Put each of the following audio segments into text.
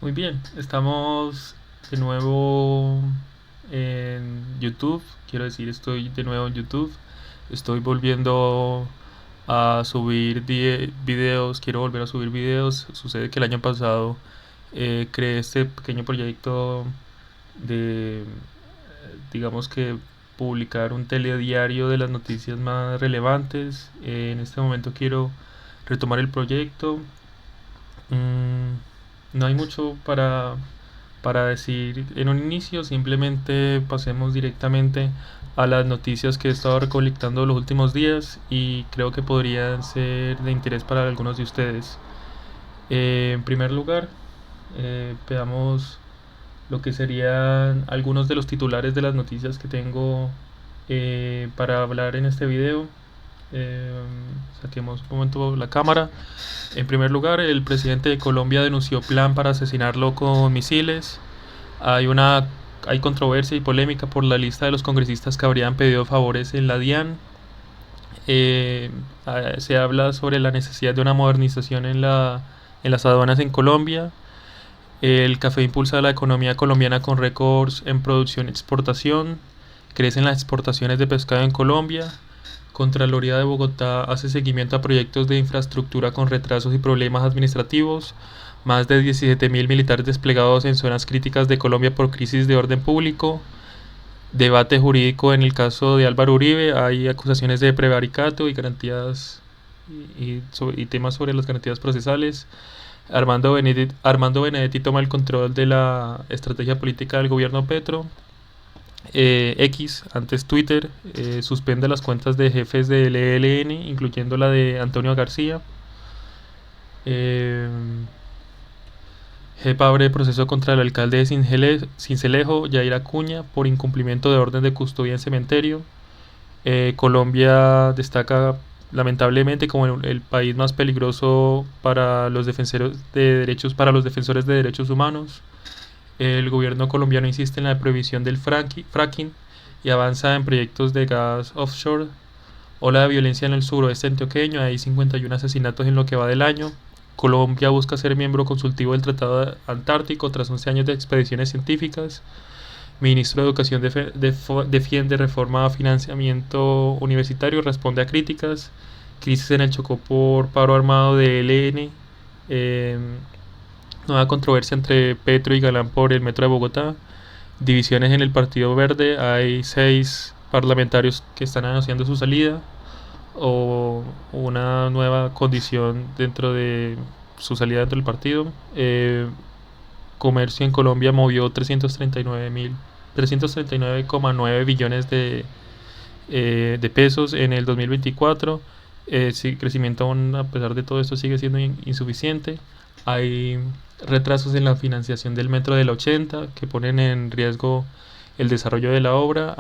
Muy bien, estamos de nuevo en YouTube. Quiero decir, estoy de nuevo en YouTube. Estoy volviendo a subir videos. Quiero volver a subir videos. Sucede que el año pasado creé este pequeño proyecto de, digamos que, publicar un telediario de las noticias más relevantes. En este momento quiero retomar el proyecto. Mm, no hay mucho para decir en un inicio, simplemente pasemos directamente a las noticias que he estado recolectando los últimos días y creo que podrían ser de interés para algunos de ustedes. En primer lugar, veamos lo que serían algunos de los titulares de las noticias que tengo para hablar en este video. Eh, Saquemos un momento la cámara. En primer lugar, el presidente de Colombia denunció plan para asesinarlo con misiles. Hay una hay controversia y polémica por la lista de los congresistas que habrían pedido favores en la DIAN. Se habla sobre la necesidad de una modernización en las aduanas en Colombia. El café impulsa la economía colombiana con récords en producción y exportación. Crecen las exportaciones de pescado en Colombia. Contraloría de Bogotá hace seguimiento a proyectos de infraestructura con retrasos y problemas administrativos. Más de 17.000 militares desplegados en zonas críticas de Colombia por crisis de orden público. Debate jurídico en el caso de Álvaro Uribe. Hay acusaciones de prevaricato y garantías y temas sobre las garantías procesales. Armando Benedetti toma el control de la estrategia política del gobierno Petro. X, antes Twitter, suspende las cuentas de jefes del ELN, incluyendo la de Antonio García. Eh, JEP abre proceso contra el alcalde de Sincelejo, Yair Acuña, por incumplimiento de orden de custodia en cementerio. Colombia destaca lamentablemente como el país más peligroso para los defensores de derechos humanos. El gobierno colombiano insiste en la prohibición del fracking y avanza en proyectos de gas offshore. Ola de violencia en el suroeste antioqueño, hay 51 asesinatos en lo que va del año. Colombia busca ser miembro consultivo del Tratado Antártico tras 11 años de expediciones científicas. Ministro de Educación defiende reforma a financiamiento universitario, responde a críticas. Crisis en el Chocó por paro armado de ELN. Eh, Nueva controversia entre Petro y Galán por el metro de Bogotá. Divisiones en el Partido Verde. Hay 6 parlamentarios que están anunciando su salida o una nueva condición dentro de su salida dentro del partido. Comercio en Colombia movió 339,9 billones de pesos en el 2024. Sí, crecimiento aún a pesar de todo esto sigue siendo insuficiente. Hay retrasos en la financiación del metro de la 80 que ponen en riesgo el desarrollo de la obra.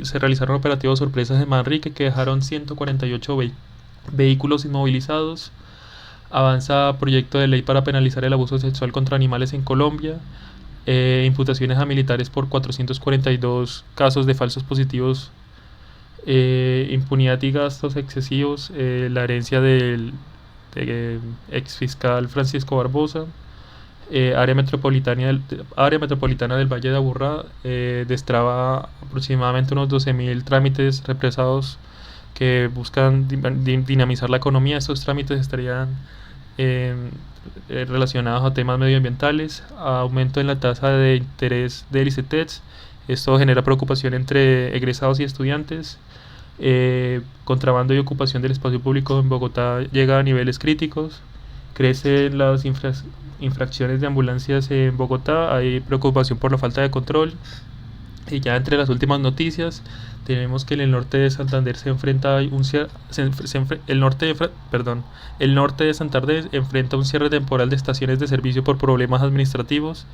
Se realizaron operativos sorpresas en Manrique que dejaron 148 vehículos inmovilizados. Avanza proyecto de ley para penalizar el abuso sexual contra animales en Colombia. Imputaciones a militares por 442 casos de falsos positivos. Impunidad y gastos excesivos. La herencia del ex fiscal Francisco Barbosa. Área metropolitana del Valle de Aburrá destraba aproximadamente unos 12.000 trámites represados que buscan dinamizar la economía. Estos trámites estarían eh, relacionados a temas medioambientales, aumento en la tasa de interés del ICETEX. Esto genera preocupación entre egresados y estudiantes. Contrabando y ocupación del espacio público en Bogotá llega a niveles críticos. Crecen las infracciones de ambulancias en Bogotá. Hay preocupación por la falta de control. Y ya entre las últimas noticias tenemos que en el norte de Santander se enfrenta el norte de Santander enfrenta un cierre temporal de estaciones de servicio por problemas administrativos.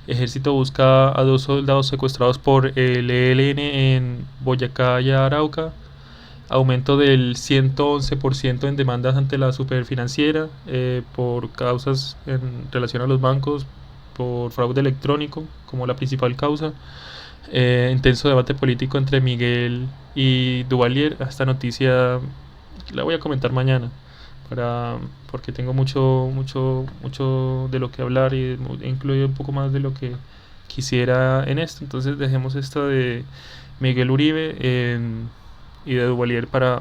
Ejército busca a 2 soldados secuestrados por el ELN en Boyacá y Arauca. Aumento del 111% en demandas ante la superfinanciera por causas en relación a los bancos, por fraude electrónico como la principal causa. Intenso debate político entre Miguel y Duvalier. Esta noticia la voy a comentar mañana, para, porque tengo mucho de lo que hablar y incluir un poco más de lo que quisiera en esto. Entonces dejemos esto de Miguel Uribe y de Duvalier para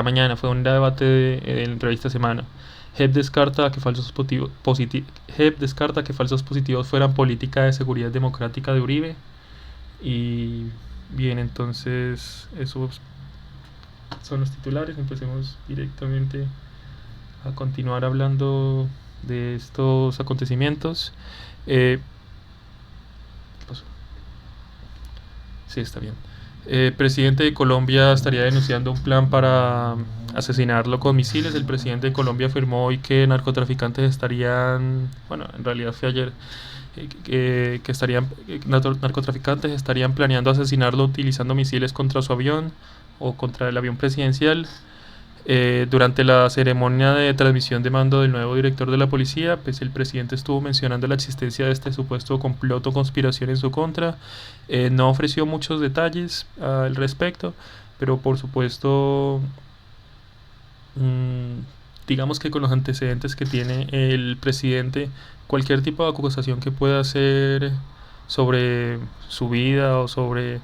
mañana. Fue un debate en revista Semana. JEP descarta que falsos positivos fueran política de seguridad democrática de Uribe. Y bien, entonces esos son los titulares. Empecemos directamente a continuar hablando de estos acontecimientos. ¿Qué pasó? Sí, está bien. Presidente de Colombia estaría denunciando un plan para asesinarlo con misiles. El presidente de Colombia afirmó hoy que narcotraficantes estarían, bueno, en realidad fue ayer, narcotraficantes estarían planeando asesinarlo utilizando misiles contra su avión o contra el avión presidencial. Durante la ceremonia de transmisión de mando del nuevo director de la policía, pues el presidente estuvo mencionando la existencia de este supuesto complot o conspiración en su contra. No ofreció muchos detalles al respecto, pero por supuesto, digamos que con los antecedentes que tiene el presidente, cualquier tipo de acusación que pueda hacer sobre su vida o sobre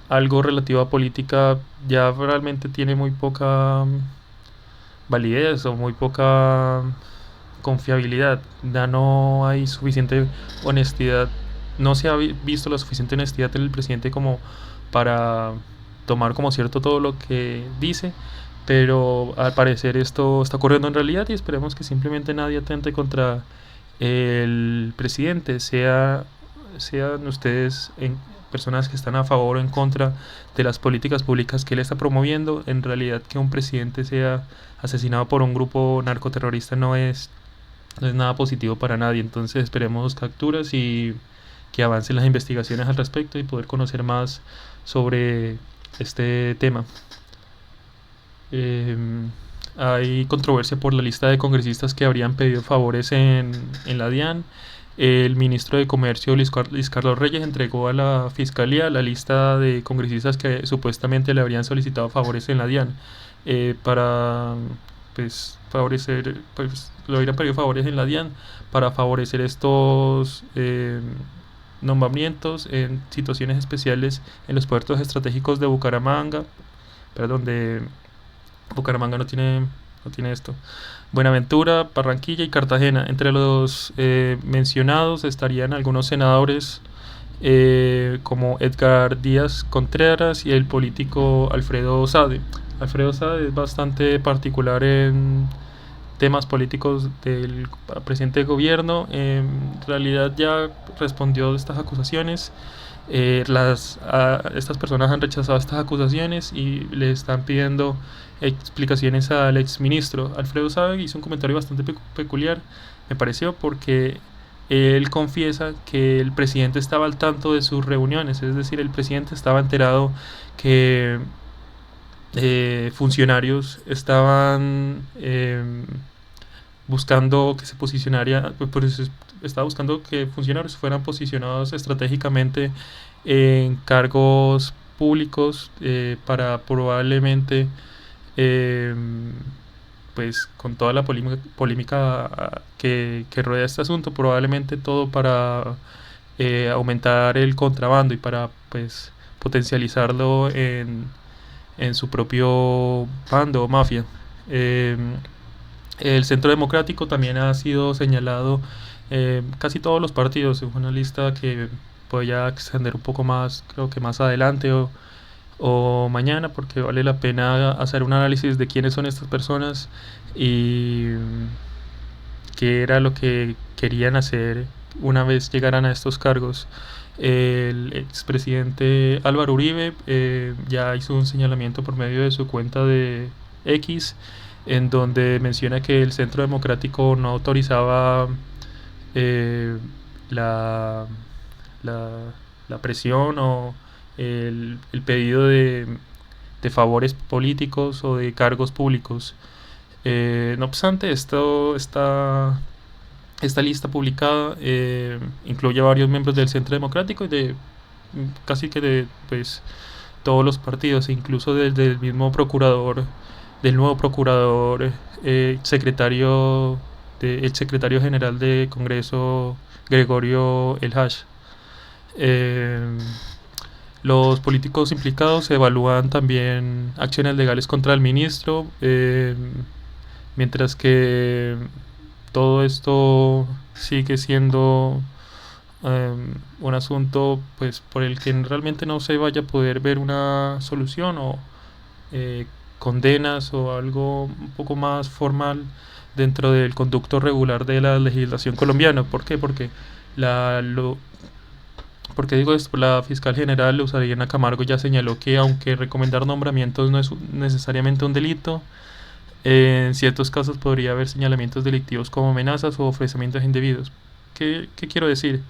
algo relativo a política ya realmente tiene muy poca validez o muy poca confiabilidad. Ya no hay suficiente honestidad. No se ha visto la suficiente honestidad en el presidente como para tomar como cierto todo lo que dice, pero al parecer esto está ocurriendo en realidad y esperemos que simplemente nadie atente contra el presidente, sean ustedes personas que están a favor o en contra de las políticas públicas que él está promoviendo. En realidad, que un presidente sea asesinado por un grupo narcoterrorista no es nada positivo para nadie. Entonces esperemos capturas y que avancen las investigaciones al respecto y poder conocer más sobre este tema. Hay controversia por la lista de congresistas que habrían pedido favores en la DIAN. El ministro de Comercio, Luis Carlos Reyes, entregó a la Fiscalía la lista de congresistas que supuestamente le habrían solicitado favores en la DIAN para, pues, favorecer, pues, le habrían pedido favores en la DIAN para favorecer estos nombramientos en situaciones especiales en los puertos estratégicos de Bucaramanga, perdón, de Bucaramanga no tiene esto. Buenaventura, Barranquilla y Cartagena. Entre los mencionados estarían algunos senadores como Edgar Díaz Contreras y el político Alfredo Sade. Alfredo Sade es bastante particular en temas políticos del presidente de gobierno. En realidad ya respondió de estas acusaciones. Estas personas han rechazado estas acusaciones y le están pidiendo explicaciones al exministro. Alfredo Sade hizo un comentario bastante peculiar, me pareció, porque él confiesa que el presidente estaba al tanto de sus reuniones, es decir, el presidente estaba enterado que funcionarios estaban buscando que se posicionara, pues estaba buscando que funcionarios fueran posicionados estratégicamente en cargos públicos para probablemente, pues con toda la polémica que rodea este asunto, probablemente todo para aumentar el contrabando y para, pues, potencializarlo en su propio bando o mafia. El Centro Democrático también ha sido señalado, casi todos los partidos, es una lista que voy a extender un poco más, creo que más adelante o mañana, porque vale la pena hacer un análisis de quiénes son estas personas y qué era lo que querían hacer una vez llegaran a estos cargos. El expresidente Álvaro Uribe ya hizo un señalamiento por medio de su cuenta de X, en donde menciona que el Centro Democrático no autorizaba la, la presión o el pedido de favores políticos o de cargos públicos. No obstante, esta lista publicada incluye a varios miembros del Centro Democrático y de casi que de, pues, todos los partidos, e incluso desde el mismo procurador del nuevo procurador, secretario el secretario general de Congreso, Gregorio El Hash. Eh, los políticos implicados evalúan también acciones legales contra el ministro, mientras que todo esto sigue siendo un asunto pues por el que realmente no se vaya a poder ver una solución o eh, condenas o algo un poco más formal dentro del conducto regular de la legislación colombiana. ¿Por qué? La, lo, porque digo esto, la fiscal general Luzarena Camargo ya señaló que aunque recomendar nombramientos no es necesariamente un delito, en ciertos casos podría haber señalamientos delictivos como amenazas o ofrecimientos indebidos. ¿Qué quiero decir?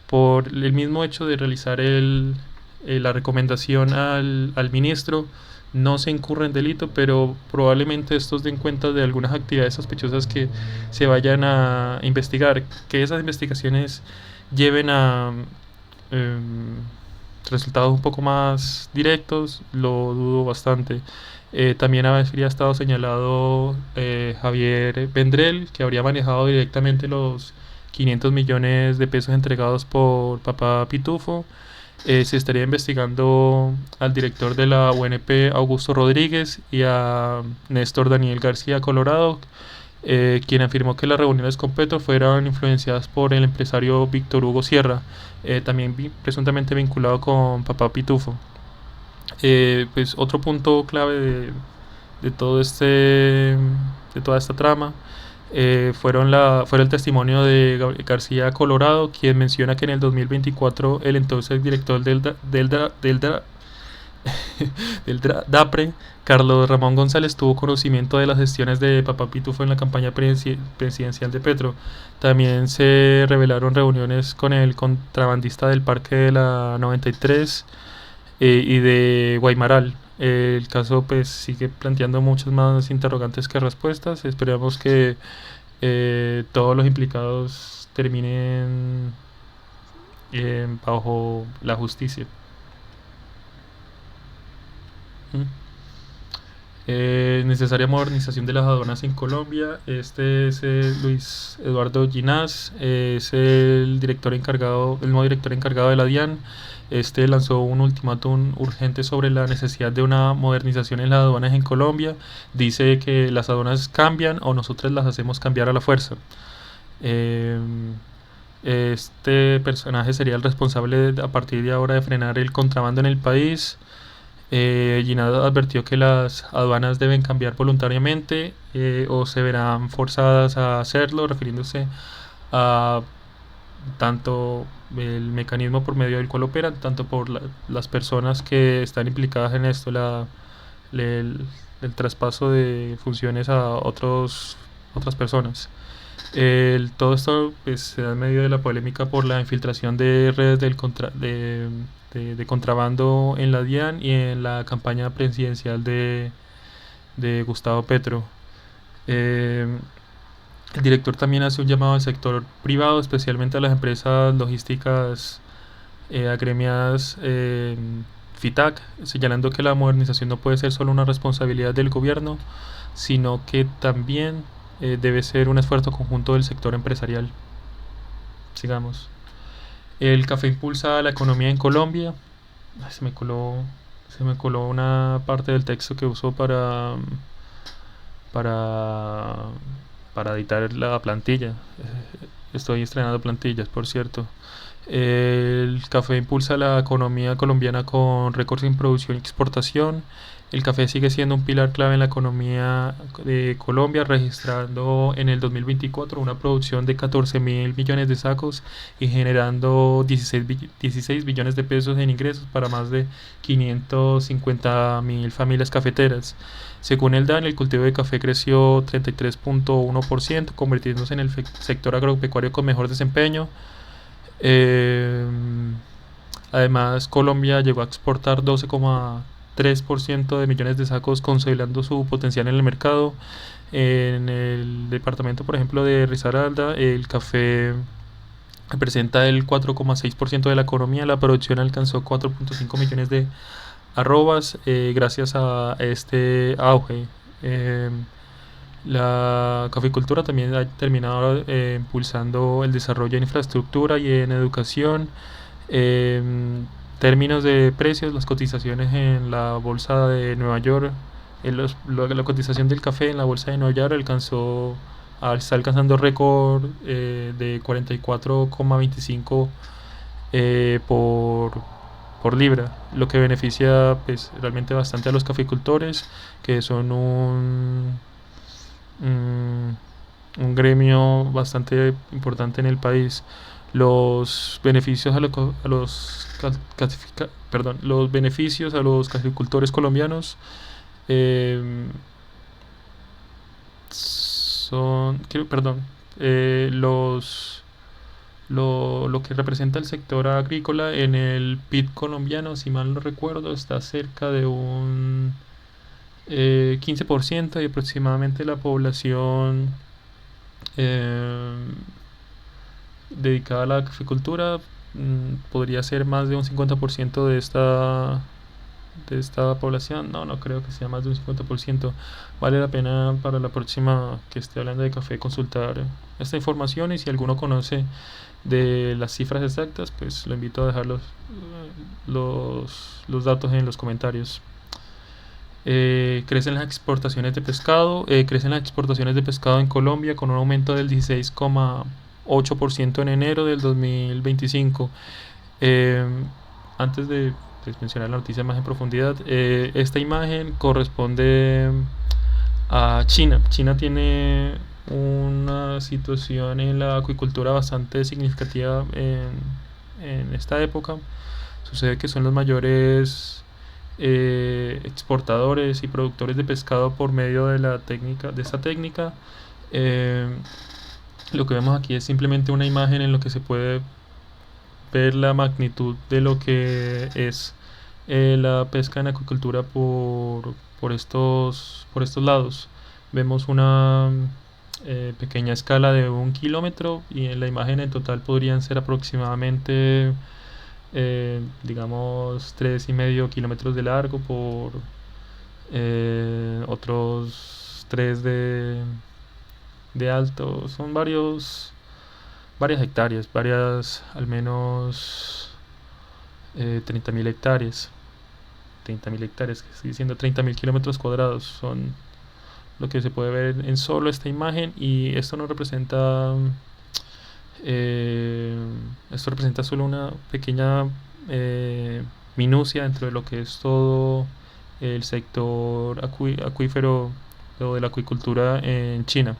Por el mismo hecho de realizar la recomendación al ministro, no se incurre en delito, pero probablemente estos den cuenta de algunas actividades sospechosas que se vayan a investigar, que esas investigaciones lleven a em, resultados un poco más directos, lo dudo bastante. También habría estado señalado Javier Vendrell, que habría manejado directamente los 500 millones de pesos entregados por Papá Pitufo. Se estaría investigando al director de la UNP, Augusto Rodríguez, y a Néstor Daniel García Colorado, quien afirmó que las reuniones con Petro fueron influenciadas por el empresario Víctor Hugo Sierra, también presuntamente vinculado con Papá Pitufo. Pues otro punto clave de todo de toda esta trama fue el testimonio de Gabriel García Colorado, quien menciona que en el 2024 el entonces director DAPRE, Carlos Ramón González, tuvo conocimiento de las gestiones de Papá Pitufo en la campaña presidencial de Petro. También se revelaron reuniones con el contrabandista del Parque de la 93 y de Guaymaral. El caso pues sigue planteando muchas más interrogantes que respuestas. Esperamos que todos los implicados terminen bajo la justicia. ¿Mm? Necesaria modernización de las aduanas en Colombia. Este es Luis Eduardo Ginás, es el nuevo director encargado de la DIAN. Este lanzó un ultimátum urgente sobre la necesidad de una modernización en las aduanas en Colombia. Dice que las aduanas cambian o nosotros las hacemos cambiar a la fuerza. Eh, este personaje sería el responsable a partir de ahora de frenar el contrabando en el país. Ginás advirtió que las aduanas deben cambiar voluntariamente o se verán forzadas a hacerlo, refiriéndose a tanto el mecanismo por medio del cual operan, tanto por las personas que están implicadas en esto, el traspaso de funciones a otras personas. Todo esto pues, se da en medio de la polémica por la infiltración de redes de contrabando en la DIAN y en la campaña presidencial de Gustavo Petro. Eh, el director también hace un llamado al sector privado, especialmente a las empresas logísticas agremiadas FITAC, señalando que la modernización no puede ser solo una responsabilidad del gobierno, sino que también debe ser un esfuerzo conjunto del sector empresarial. Sigamos. El café impulsa la economía en Colombia. Ay, se me coló una parte del texto que usó para, para editar la plantilla. Estoy estrenando plantillas, por cierto. El café impulsa la economía colombiana con récords en producción y exportación. El café sigue siendo un pilar clave en la economía de Colombia, registrando en el 2024 una producción de 14 mil millones de sacos y generando 16 billones de pesos en ingresos para más de 550.000 familias cafeteras. Según el DAN, el cultivo de café creció 33.1%, convirtiéndose en el sector agropecuario con mejor desempeño. Eh, Además, Colombia llegó a exportar 12,3% de millones de sacos, consolidando su potencial en el mercado. En el departamento, por ejemplo, de Risaralda, el café representa el 4,6% de la economía. La producción alcanzó 4,5 millones de arrobas gracias a este auge. La caficultura también ha terminado impulsando el desarrollo de infraestructura y en educación. En términos de precios, las cotizaciones en la bolsa de Nueva York, la cotización del café en la bolsa de Nueva York está alcanzando récord de 44,25 por libra, lo que beneficia pues realmente bastante a los caficultores, que son un, un gremio bastante importante en el país. Los beneficios los beneficios a los caficultores colombianos eh, perdón, lo que representa el sector agrícola en el PIB colombiano, si mal no recuerdo, está cerca de un 15% y aproximadamente la población eh, dedicada a la agricultura podría ser más de un 50% de esta población. No, no creo que sea más de un 50%. Vale la pena para la próxima que esté hablando de café consultar esta información, y si alguno conoce de las cifras exactas, pues lo invito a dejar los datos en los comentarios. Crecen las exportaciones de pescado. Crecen las exportaciones de pescado en Colombia con un aumento del 16,8% en enero del 2025. Eh, Antes de mencionar la noticia más en profundidad, esta imagen corresponde a China. China tiene una situación en la acuicultura bastante significativa en esta época. Sucede que son los mayores exportadores y productores de pescado por medio de esta técnica. Eh, lo que vemos aquí es simplemente una imagen en lo que se puede ver la magnitud de lo que es la pesca en acuicultura por estos lados. Vemos una pequeña escala de 1 kilómetro, y en la imagen en total podrían ser aproximadamente digamos 3,5 kilómetros de largo por otros 3 de alto. Son varias hectáreas, al menos 30.000 hectáreas. 30.000 hectáreas, que estoy diciendo 30.000 kilómetros cuadrados, son lo que se puede ver en solo esta imagen. Y esto representa solo una pequeña minucia dentro de lo que es todo el sector acuífero o de la acuicultura en China.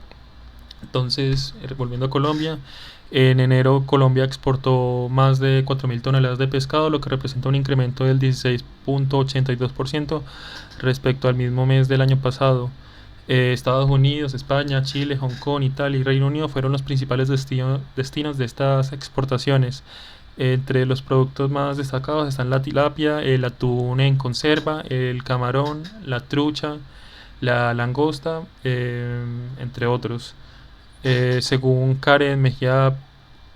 Entonces, volviendo a Colombia, en enero Colombia exportó más de 4.000 toneladas de pescado, lo que representa un incremento del 16,82% respecto al mismo mes del año pasado. Estados Unidos, España, Chile, Hong Kong, Italia y Reino Unido fueron los principales destinos de estas exportaciones. Entre los productos más destacados están la tilapia, el atún en conserva, el camarón, la trucha, la langosta, entre otros. Según Karen Mejía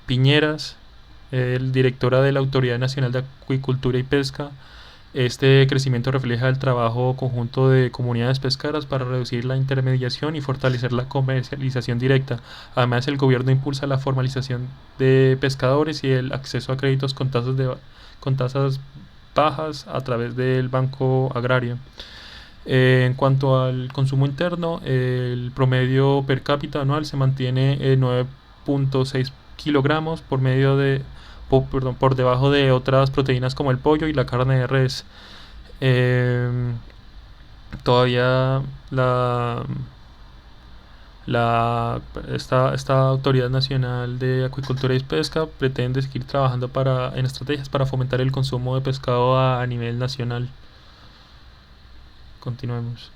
Piñeras, directora de la Autoridad Nacional de Acuicultura y Pesca, este crecimiento refleja el trabajo conjunto de comunidades pesqueras para reducir la intermediación y fortalecer la comercialización directa. Además, el gobierno impulsa la formalización de pescadores y el acceso a créditos con tasas bajas a través del Banco Agrario. En cuanto al consumo interno, el promedio per cápita anual se mantiene en 9,6 kilogramos por debajo de otras proteínas como el pollo y la carne de res. Todavía esta Autoridad Nacional de Acuicultura y Pesca pretende seguir trabajando en estrategias para fomentar el consumo de pescado a nivel nacional. Continuemos.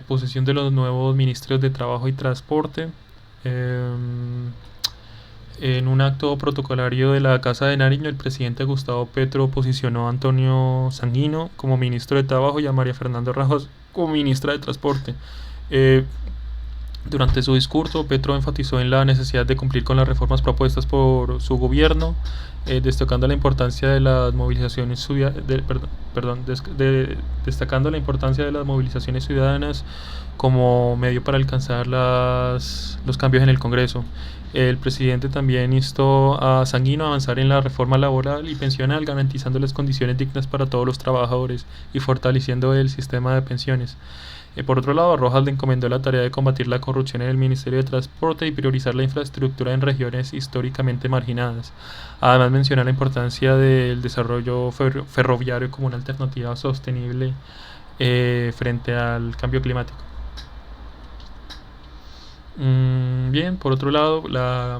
Posesión de los nuevos ministros de Trabajo y Transporte. En un acto protocolario de la Casa de Nariño, el presidente Gustavo Petro posicionó a Antonio Sanguino como ministro de Trabajo y a María Fernanda Rajos como ministra de Transporte. Durante su discurso, Petro enfatizó en la necesidad de cumplir con las reformas propuestas por su gobierno, destacando la importancia de las movilizaciones destacando la importancia de las movilizaciones ciudadanas como medio para alcanzar los cambios en el Congreso. El presidente también instó a Sanguino a avanzar en la reforma laboral y pensional, garantizando las condiciones dignas para todos los trabajadores y fortaleciendo el sistema de pensiones. Por otro lado, Rojas le encomendó la tarea de combatir la corrupción en el Ministerio de Transporte y priorizar la infraestructura en regiones históricamente marginadas. Además, menciona la importancia del desarrollo ferroviario como una alternativa sostenible frente al cambio climático. Bien, por otro lado, la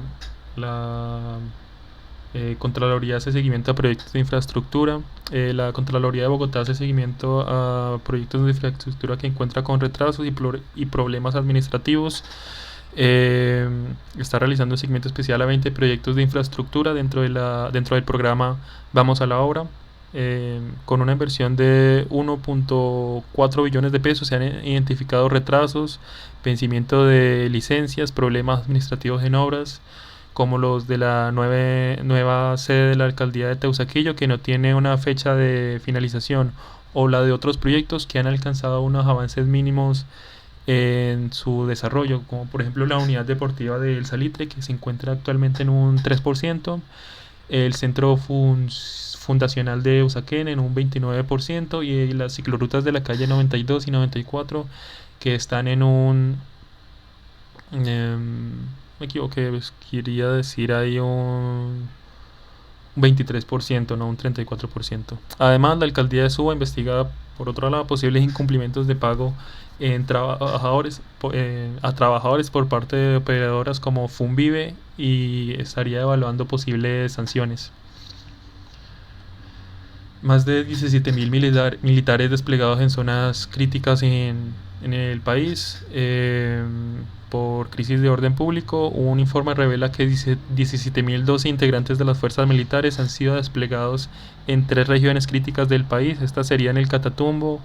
Contraloría hace seguimiento a proyectos de infraestructura. La Contraloría de Bogotá hace seguimiento a proyectos de infraestructura que encuentra con retrasos y problemas administrativos. Está realizando un seguimiento especial a 20 proyectos de infraestructura dentro del programa Vamos a la Obra. Con una inversión de 1.4 billones de pesos se han identificado retrasos, vencimiento de licencias, problemas administrativos en obras, como los de la nueva sede de la alcaldía de Teusaquillo, que no tiene una fecha de finalización, o la de otros proyectos que han alcanzado unos avances mínimos en su desarrollo, como por ejemplo la unidad deportiva del Salitre, que se encuentra actualmente en un 3%, el centro fundacional de Usaquén en un 29%, y las ciclorutas de la calle 92 y 94 que están en un me equivoqué, quería decir ahí un 23%, no un 34%. Además, la alcaldía de Suba investiga, por otro lado, posibles incumplimientos de pago a trabajadores por parte de operadoras como Funvive, y estaría evaluando posibles sanciones. Más de 17.000 militares desplegados en zonas críticas en el país por crisis de orden público. Un informe revela que 17.012 integrantes de las fuerzas militares han sido desplegados en 3 regiones críticas del país. Estas serían el Catatumbo,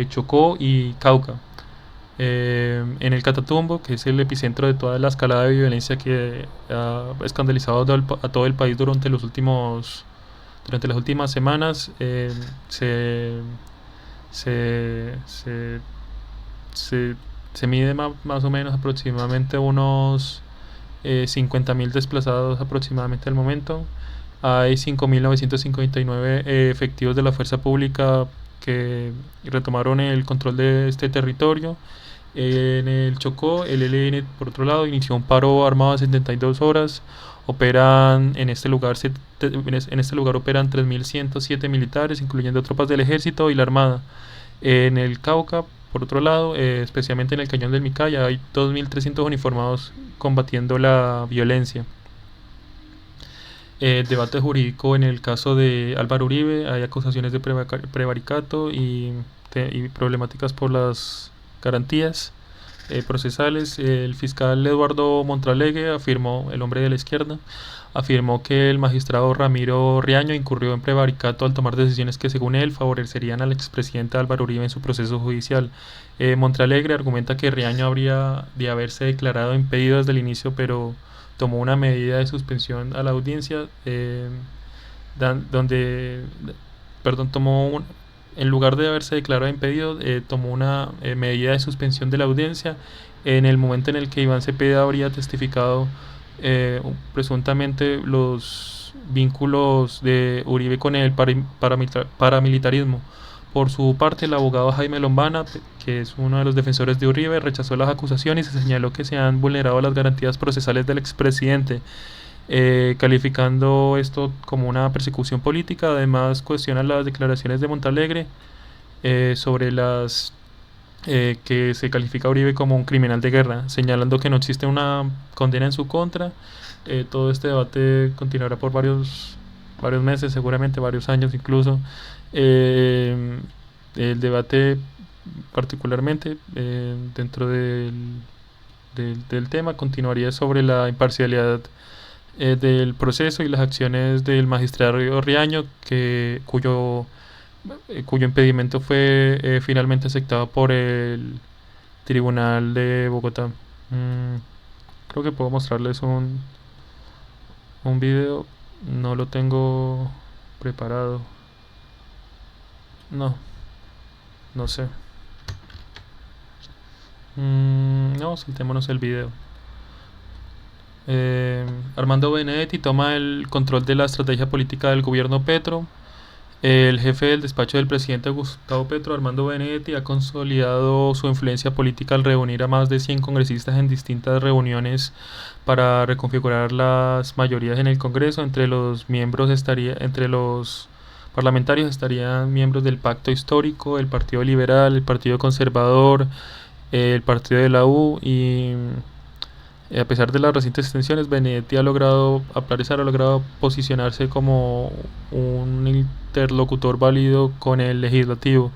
Chocó y Cauca. En el Catatumbo, que es el epicentro de toda la escalada de violencia que ha escandalizado a todo el país durante las últimas semanas, se, se, se, se mide más o menos aproximadamente unos 50.000 desplazados aproximadamente al momento. Hay 5.959 efectivos de la fuerza pública que retomaron el control de este territorio. En el Chocó, el ELN, por otro lado, inició un paro armado de 72 horas. En este lugar operan 3.107 militares, incluyendo tropas del ejército y la armada. En el Cauca, por otro lado, especialmente en el Cañón del Micaya, hay 2.300 uniformados combatiendo la violencia. Debate jurídico en el caso de Álvaro Uribe. Hay acusaciones de prevaricato y problemáticas por las garantías procesales. El fiscal Eduardo Montralegue el hombre de la izquierda, afirmó que el magistrado Ramiro Riaño incurrió en prevaricato al tomar decisiones que, según él, favorecerían al expresidente Álvaro Uribe en su proceso judicial. Montralegre argumenta que Riaño habría de haberse declarado impedido desde el inicio, pero tomó una medida de suspensión a la audiencia, en lugar de haberse declarado impedido, tomó una medida de suspensión de la audiencia en el momento en el que Iván Cepeda habría testificado presuntamente los vínculos de Uribe con el paramilitarismo. Por su parte, el abogado Jaime Lombana, que es uno de los defensores de Uribe, rechazó las acusaciones y señaló que se han vulnerado las garantías procesales del expresidente, calificando esto como una persecución política. Además, cuestiona las declaraciones de Montalegre sobre que se califica a Uribe como un criminal de guerra, señalando que no existe una condena en su contra. Todo este debate continuará por varios meses, seguramente varios años incluso. El debate particularmente dentro del tema continuaría sobre la imparcialidad del proceso y las acciones del magistrado Riaño, cuyo impedimento fue finalmente aceptado por el Tribunal de Bogotá. Mm, Creo que puedo mostrarles un video. No lo tengo preparado. No, no sé. No, saltémonos el video. Armando Benedetti toma el control de la estrategia política del gobierno Petro. El jefe del despacho del presidente Gustavo Petro, Armando Benedetti, ha consolidado su influencia política al reunir a más de 100 congresistas en distintas reuniones para reconfigurar las mayorías en el Congreso. Entre los parlamentarios estarían miembros del Pacto Histórico, el Partido Liberal, el Partido Conservador, el Partido de la U y a pesar de las recientes extensiones, Benedetti a parecer ha logrado posicionarse como un interlocutor válido con el legislativo.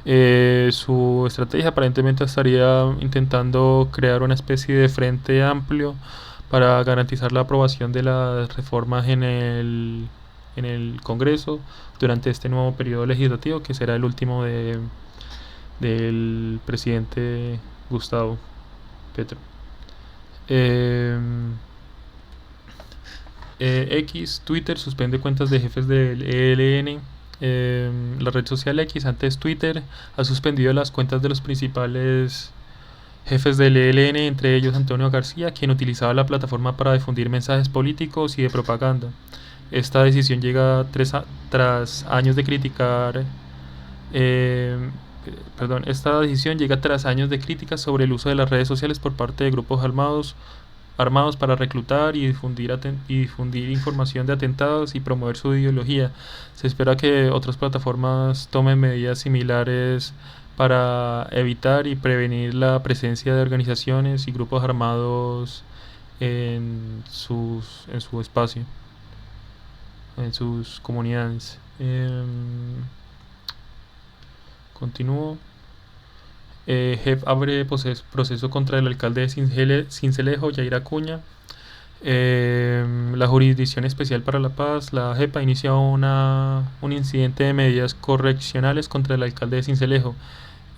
Su estrategia aparentemente estaría intentando crear una especie de frente amplio para garantizar la aprobación de las reformas en el Congreso durante este nuevo periodo legislativo, que será el último del presidente Gustavo Petro. X, Twitter suspende cuentas de jefes del ELN. La red social X, antes Twitter, ha suspendido las cuentas de los principales jefes del ELN, entre ellos Antonio García, quien utilizaba la plataforma para difundir mensajes políticos y de propaganda. Esta decisión llega tras años de criticar. Esta decisión llega tras años de críticas sobre el uso de las redes sociales por parte de grupos armados para reclutar y difundir información de atentados y promover su ideología. Se espera que otras plataformas tomen medidas similares para evitar y prevenir la presencia de organizaciones y grupos armados en su espacio, en sus comunidades. Continúo. JEP abre proceso contra el alcalde de Sincelejo, Yair Acuña. La Jurisdicción Especial para la Paz, la JEP, ha iniciado un incidente de medidas correccionales contra el alcalde de Sincelejo,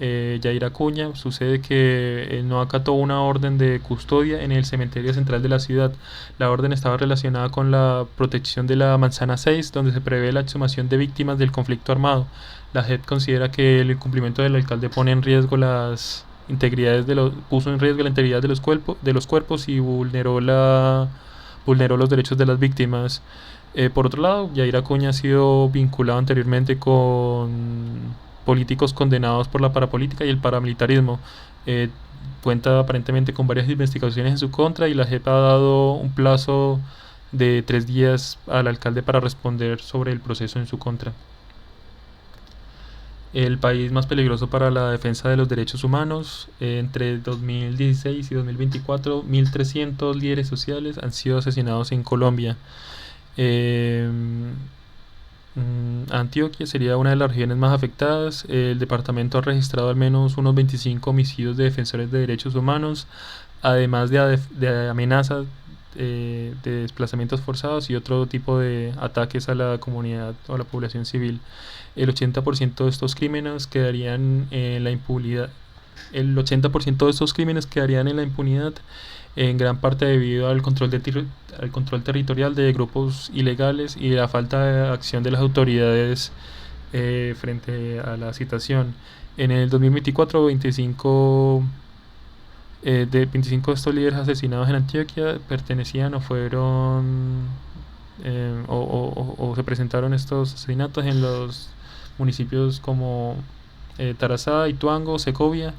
Yair Acuña. Sucede que no acató una orden de custodia en el cementerio central de la ciudad. La orden estaba relacionada con la protección de la Manzana 6, donde se prevé la exhumación de víctimas del conflicto armado. La JEP considera que el incumplimiento del alcalde puso en riesgo la integridad de los cuerpos y vulneró los derechos de las víctimas. Por otro lado, Yair Acuña ha sido vinculado anteriormente con políticos condenados por la parapolítica y el paramilitarismo. Cuenta aparentemente con varias investigaciones en su contra y la JEP ha dado un plazo de 3 días al alcalde para responder sobre el proceso en su contra. El país más peligroso para la defensa de los derechos humanos. Entre 2016 y 2024, 1.300 líderes sociales han sido asesinados en Colombia. Antioquia sería una de las regiones más afectadas. El departamento ha registrado al menos unos 25 homicidios de defensores de derechos humanos, además de amenazas de desplazamientos forzados y otro tipo de ataques a la comunidad o a la población civil. El 80% de estos crímenes quedarían en la impunidad. El 80% de estos crímenes quedarían en la impunidad, en gran parte debido al control territorial de grupos ilegales y la falta de acción de las autoridades frente a la situación. En el 2024, 25 de 25 de estos líderes asesinados en Antioquia pertenecían o fueron o se presentaron estos asesinatos en los municipios como Tarazá, Ituango, Segovia,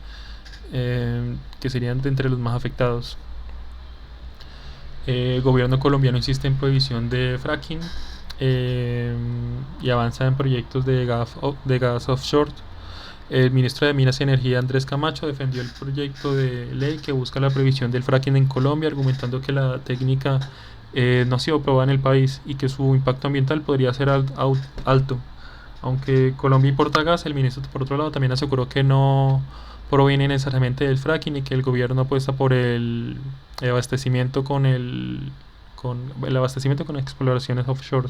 que serían de entre los más afectados. El gobierno colombiano insiste en prohibición de fracking y avanza en proyectos de gas offshore. El ministro de Minas y Energía, Andrés Camacho, defendió el proyecto de ley que busca la prohibición del fracking en Colombia, argumentando que la técnica no ha sido probada en el país y que su impacto ambiental podría ser alto. Aunque Colombia importa gas, el ministro, por otro lado, también aseguró que no proviene necesariamente del fracking y que el gobierno apuesta por el abastecimiento con exploraciones offshore.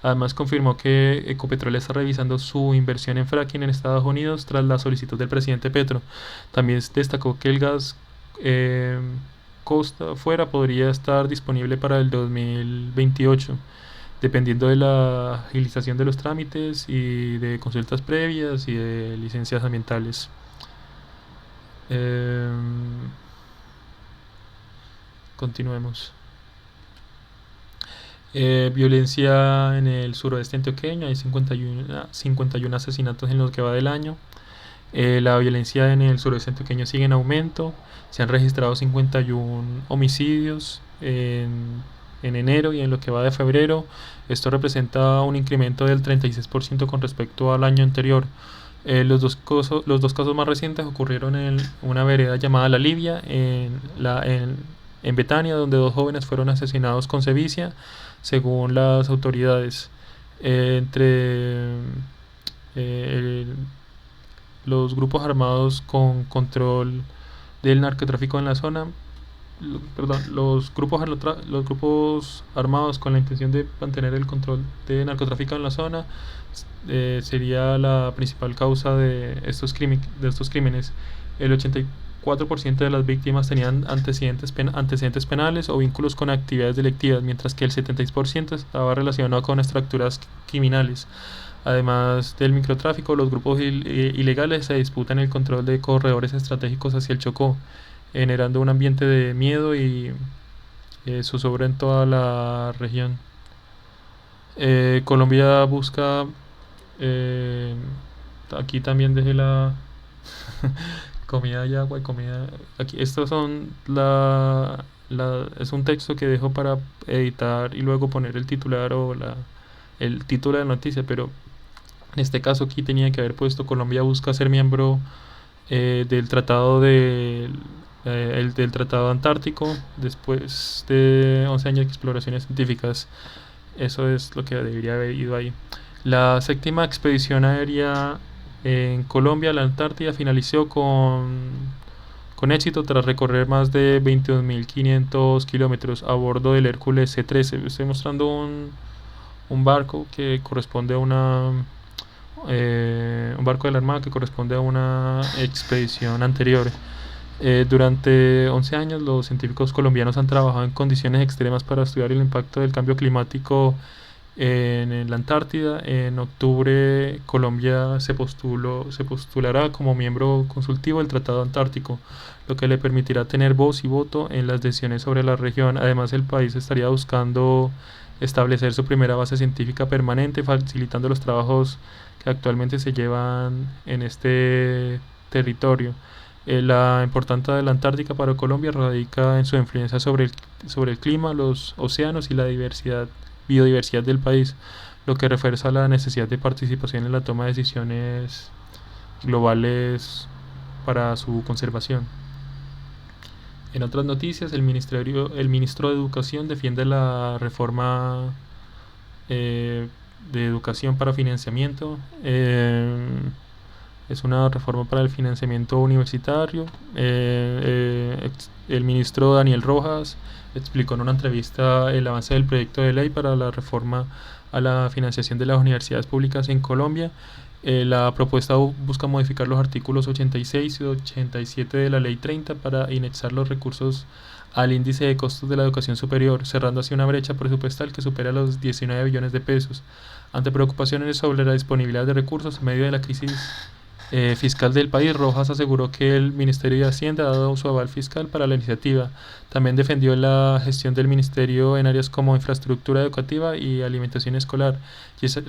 Además, confirmó que Ecopetrol está revisando su inversión en fracking en Estados Unidos tras la solicitud del presidente Petro. También destacó que el gas costa fuera podría estar disponible para el 2028, dependiendo de la agilización de los trámites y de consultas previas y de licencias ambientales. Continuemos. Violencia en el suroeste antioqueño, hay 51 asesinatos en lo que va del año. La violencia en el suroeste antioqueño sigue en aumento. Se han registrado 51 homicidios en enero y en lo que va de febrero. Esto representa un incremento del 36% con respecto al año anterior. Los dos casos más recientes ocurrieron en una vereda llamada La Libia, en Betania, donde dos jóvenes fueron asesinados con sevicia, según las autoridades. Entre los grupos armados con control del narcotráfico en la zona, los grupos armados con la intención de mantener el control de narcotráfico en la zona, sería la principal causa de estos crímenes. El 84% de las víctimas tenían antecedentes penales o vínculos con actividades delictivas, mientras que el 76% estaba relacionado con estructuras criminales. Además del microtráfico, los grupos ilegales se disputan el control de corredores estratégicos hacia el Chocó, generando un ambiente de miedo y zozobra en toda la región. Colombia busca, eh, aquí también dejé la comida y agua y comida. Aquí, estos son es un texto que dejo para editar y luego poner el titular o el título de la noticia, pero en este caso aquí tenía que haber puesto: Colombia busca ser miembro del del Tratado Antártico después de 11 años de exploraciones científicas. Eso es lo que debería haber ido ahí. La séptima expedición aérea en Colombia, la Antártida, finalizó con éxito tras recorrer más de 22.500 kilómetros a bordo del Hércules C-13. Estoy mostrando un barco que corresponde a un barco de la Armada que corresponde a una expedición anterior. Durante 11 años los científicos colombianos han trabajado en condiciones extremas para estudiar el impacto del cambio climático en la Antártida. En octubre Colombia se postulará como miembro consultivo del Tratado Antártico, lo que le permitirá tener voz y voto en las decisiones sobre la región. Además, el país estaría buscando establecer su primera base científica permanente, facilitando los trabajos que actualmente se llevan en este territorio. La importancia de la Antártica para Colombia radica en su influencia sobre el clima, los océanos y la biodiversidad del país, lo que refuerza la necesidad de participación en la toma de decisiones globales para su conservación. En otras noticias, el ministro de Educación defiende la reforma de educación para financiamiento. Es una reforma para el financiamiento universitario. El ministro Daniel Rojas explicó en una entrevista el avance del proyecto de ley para la reforma a la financiación de las universidades públicas en Colombia. La propuesta busca modificar los artículos 86 y 87 de la Ley 30 para indexar los recursos al índice de costos de la educación superior, cerrando así una brecha presupuestal que supera los 19 billones de pesos. Ante preocupaciones sobre la disponibilidad de recursos en medio de la crisis fiscal del país, Rojas aseguró que el Ministerio de Hacienda ha dado su aval fiscal para la iniciativa. También defendió la gestión del ministerio en áreas como infraestructura educativa y alimentación escolar,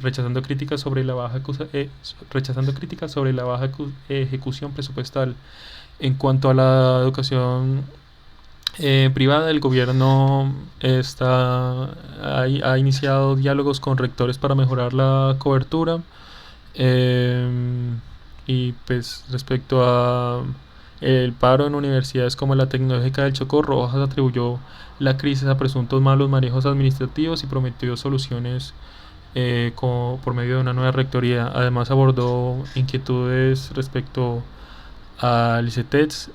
rechazando críticas sobre la baja ejecución presupuestal. En cuanto a la educación privada, el gobierno ha iniciado diálogos con rectores para mejorar la cobertura. Y pues respecto a el paro en universidades como la Tecnológica del Chocó, Rojas atribuyó la crisis a presuntos malos manejos administrativos y prometió soluciones por medio de una nueva rectoría. Además, abordó inquietudes respecto al ICETEX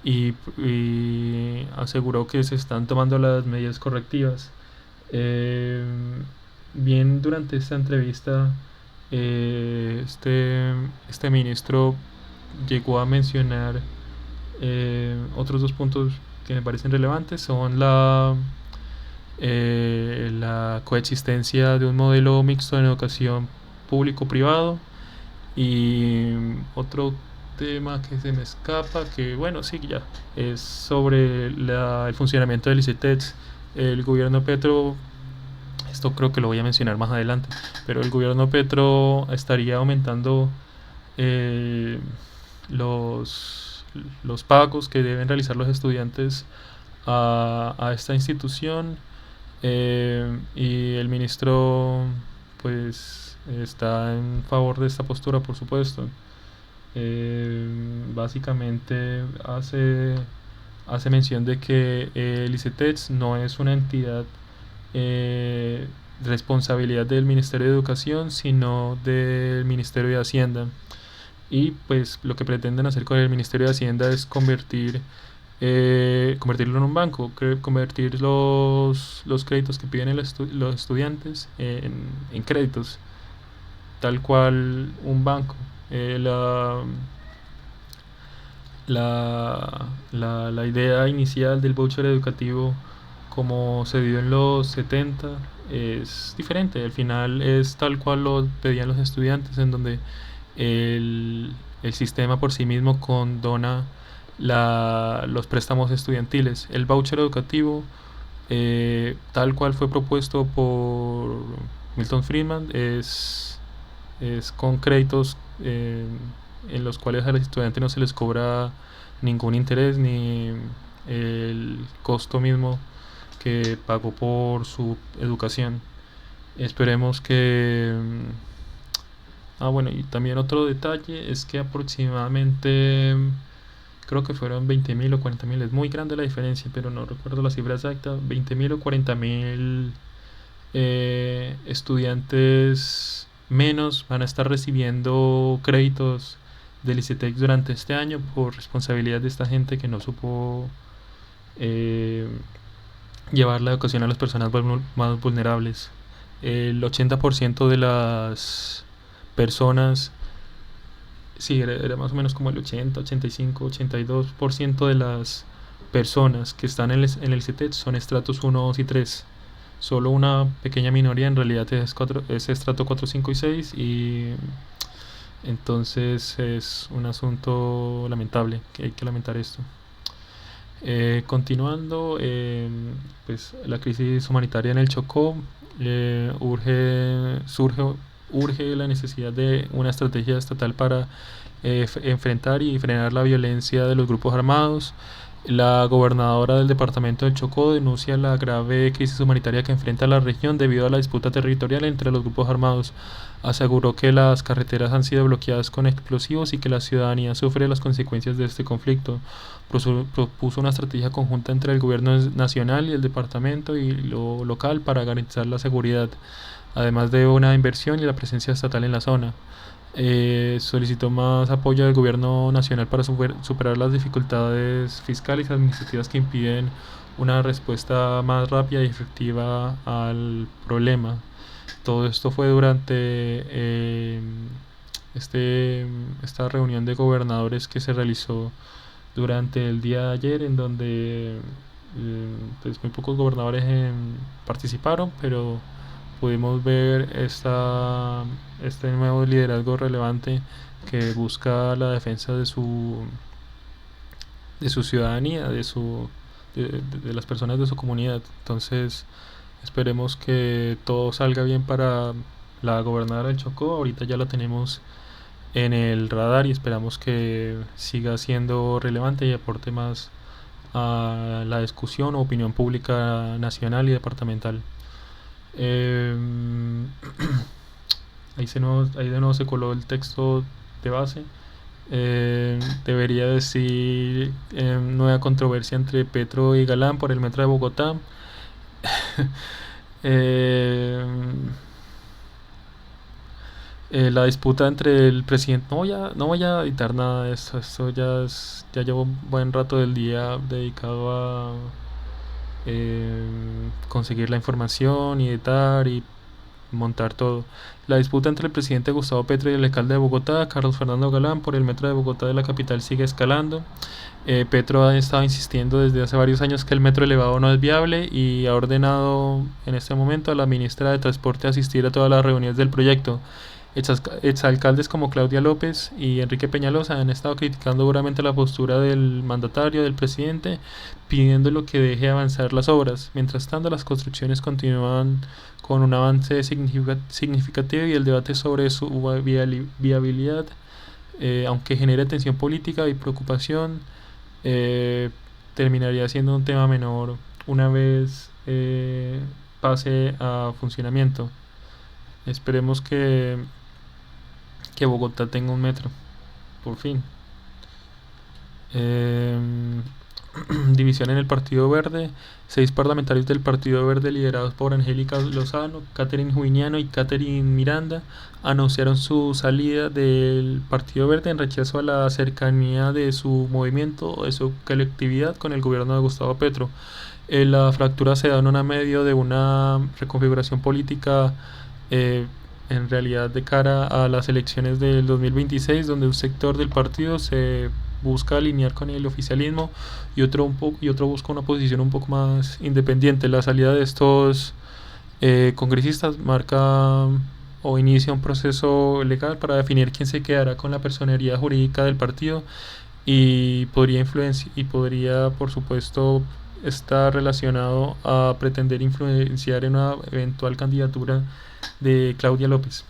y aseguró que se están tomando las medidas correctivas. Bien, durante esta entrevista, este ministro llegó a mencionar Otros dos puntos que me parecen relevantes son la coexistencia de un modelo mixto en educación público-privado y otro tema que se me escapa, que bueno, sí, ya, es sobre el funcionamiento del ICETEX. El gobierno Petro, esto creo que lo voy a mencionar más adelante, pero el gobierno Petro estaría aumentando eh, los, los pagos que deben realizar los estudiantes a esta institución, y el ministro pues está en favor de esta postura, por supuesto. Básicamente hace mención de que el ICETEX no es una entidad eh, responsabilidad del Ministerio de Educación, sino del Ministerio de Hacienda. Y pues lo que pretenden hacer con el Ministerio de Hacienda es convertirlo en un banco, convertir los créditos que piden los estudiantes en créditos, tal cual un banco. Eh, la, la idea inicial del voucher educativo, como se dio en los 70, es diferente. Al final es tal cual lo pedían los estudiantes, en donde el sistema por sí mismo condona los préstamos estudiantiles. El voucher educativo, tal cual fue propuesto por Milton Friedman, es con créditos en los cuales a los estudiantes no se les cobra ningún interés ni el costo mismo que pagó por su educación. Esperemos que... bueno, y también otro detalle es que aproximadamente, creo que fueron 20.000 o 40.000, es muy grande la diferencia, pero no recuerdo la cifra exacta, 20.000 o 40.000 estudiantes menos van a estar recibiendo créditos del ICETEX durante este año por responsabilidad de esta gente que no supo eh, llevar la educación a las personas más vulnerables. El 80% de las personas, sí, era más o menos como el 80, 85, 82% de las personas que están en el CETED son estratos 1, 2 y 3. Solo una pequeña minoría en realidad es estrato 4, 5 y 6, y entonces es un asunto lamentable, que hay que lamentar esto. Continuando, pues la crisis humanitaria en el Chocó, urge la necesidad de una estrategia estatal para enfrentar y frenar la violencia de los grupos armados. La gobernadora del departamento del Chocó denuncia la grave crisis humanitaria que enfrenta la región debido a la disputa territorial entre los grupos armados. Aseguró que las carreteras han sido bloqueadas con explosivos y que la ciudadanía sufre las consecuencias de este conflicto. Propuso una estrategia conjunta entre el gobierno nacional y el departamento y lo local para garantizar la seguridad, además de una inversión y la presencia estatal en la zona. Solicitó más apoyo del gobierno nacional para superar las dificultades fiscales y administrativas que impiden una respuesta más rápida y efectiva al problema. Todo esto fue durante esta reunión de gobernadores que se realizó durante el día de ayer, en donde pues muy pocos gobernadores participaron, pero pudimos ver este nuevo liderazgo relevante que busca la defensa de su ciudadanía, de las personas de su comunidad. Entonces, esperemos que todo salga bien para la gobernadora del Chocó. Ahorita ya la tenemos en el radar y esperamos que siga siendo relevante y aporte más a la discusión o opinión pública nacional y departamental. Eh, ahí de nuevo se coló el texto de base. Debería decir nueva controversia entre Petro y Galán por el metro de Bogotá. eh, la disputa entre el presidente, no voy a editar nada de esto ya llevo un buen rato del día dedicado a conseguir la información y editar y montar todo. La disputa entre el presidente Gustavo Petro y el alcalde de Bogotá, Carlos Fernando Galán, por el metro de Bogotá de la capital sigue escalando. Petro ha estado insistiendo desde hace varios años que el metro elevado no es viable y ha ordenado en este momento a la ministra de Transporte asistir a todas las reuniones del proyecto. Exalcaldes como Claudia López y Enrique Peñalosa han estado criticando duramente la postura del mandatario, del presidente, pidiéndolo que deje avanzar las obras. Mientras tanto, las construcciones continúan con un avance significativo y el debate sobre su viabilidad, aunque genere tensión política y preocupación, eh, terminaría siendo un tema menor una vez pase a funcionamiento. Esperemos que Bogotá tenga un metro, por fin. Eh, División en el Partido Verde. 6 parlamentarios del Partido Verde, liderados por Angélica Lozano, Catherine Juiniano y Catherine Miranda, anunciaron su salida del Partido Verde en rechazo a la cercanía de su movimiento o de su colectividad con el gobierno de Gustavo Petro. La fractura se da en una medio de una reconfiguración política, eh, en realidad de cara a las elecciones del 2026, donde un sector del partido se busca alinear con el oficialismo y otro busca una posición un poco más independiente. La salida de estos congresistas marca o inicia un proceso legal para definir quién se quedará con la personería jurídica del partido y podría por supuesto estar relacionado a pretender influenciar en una eventual candidatura de Claudia López.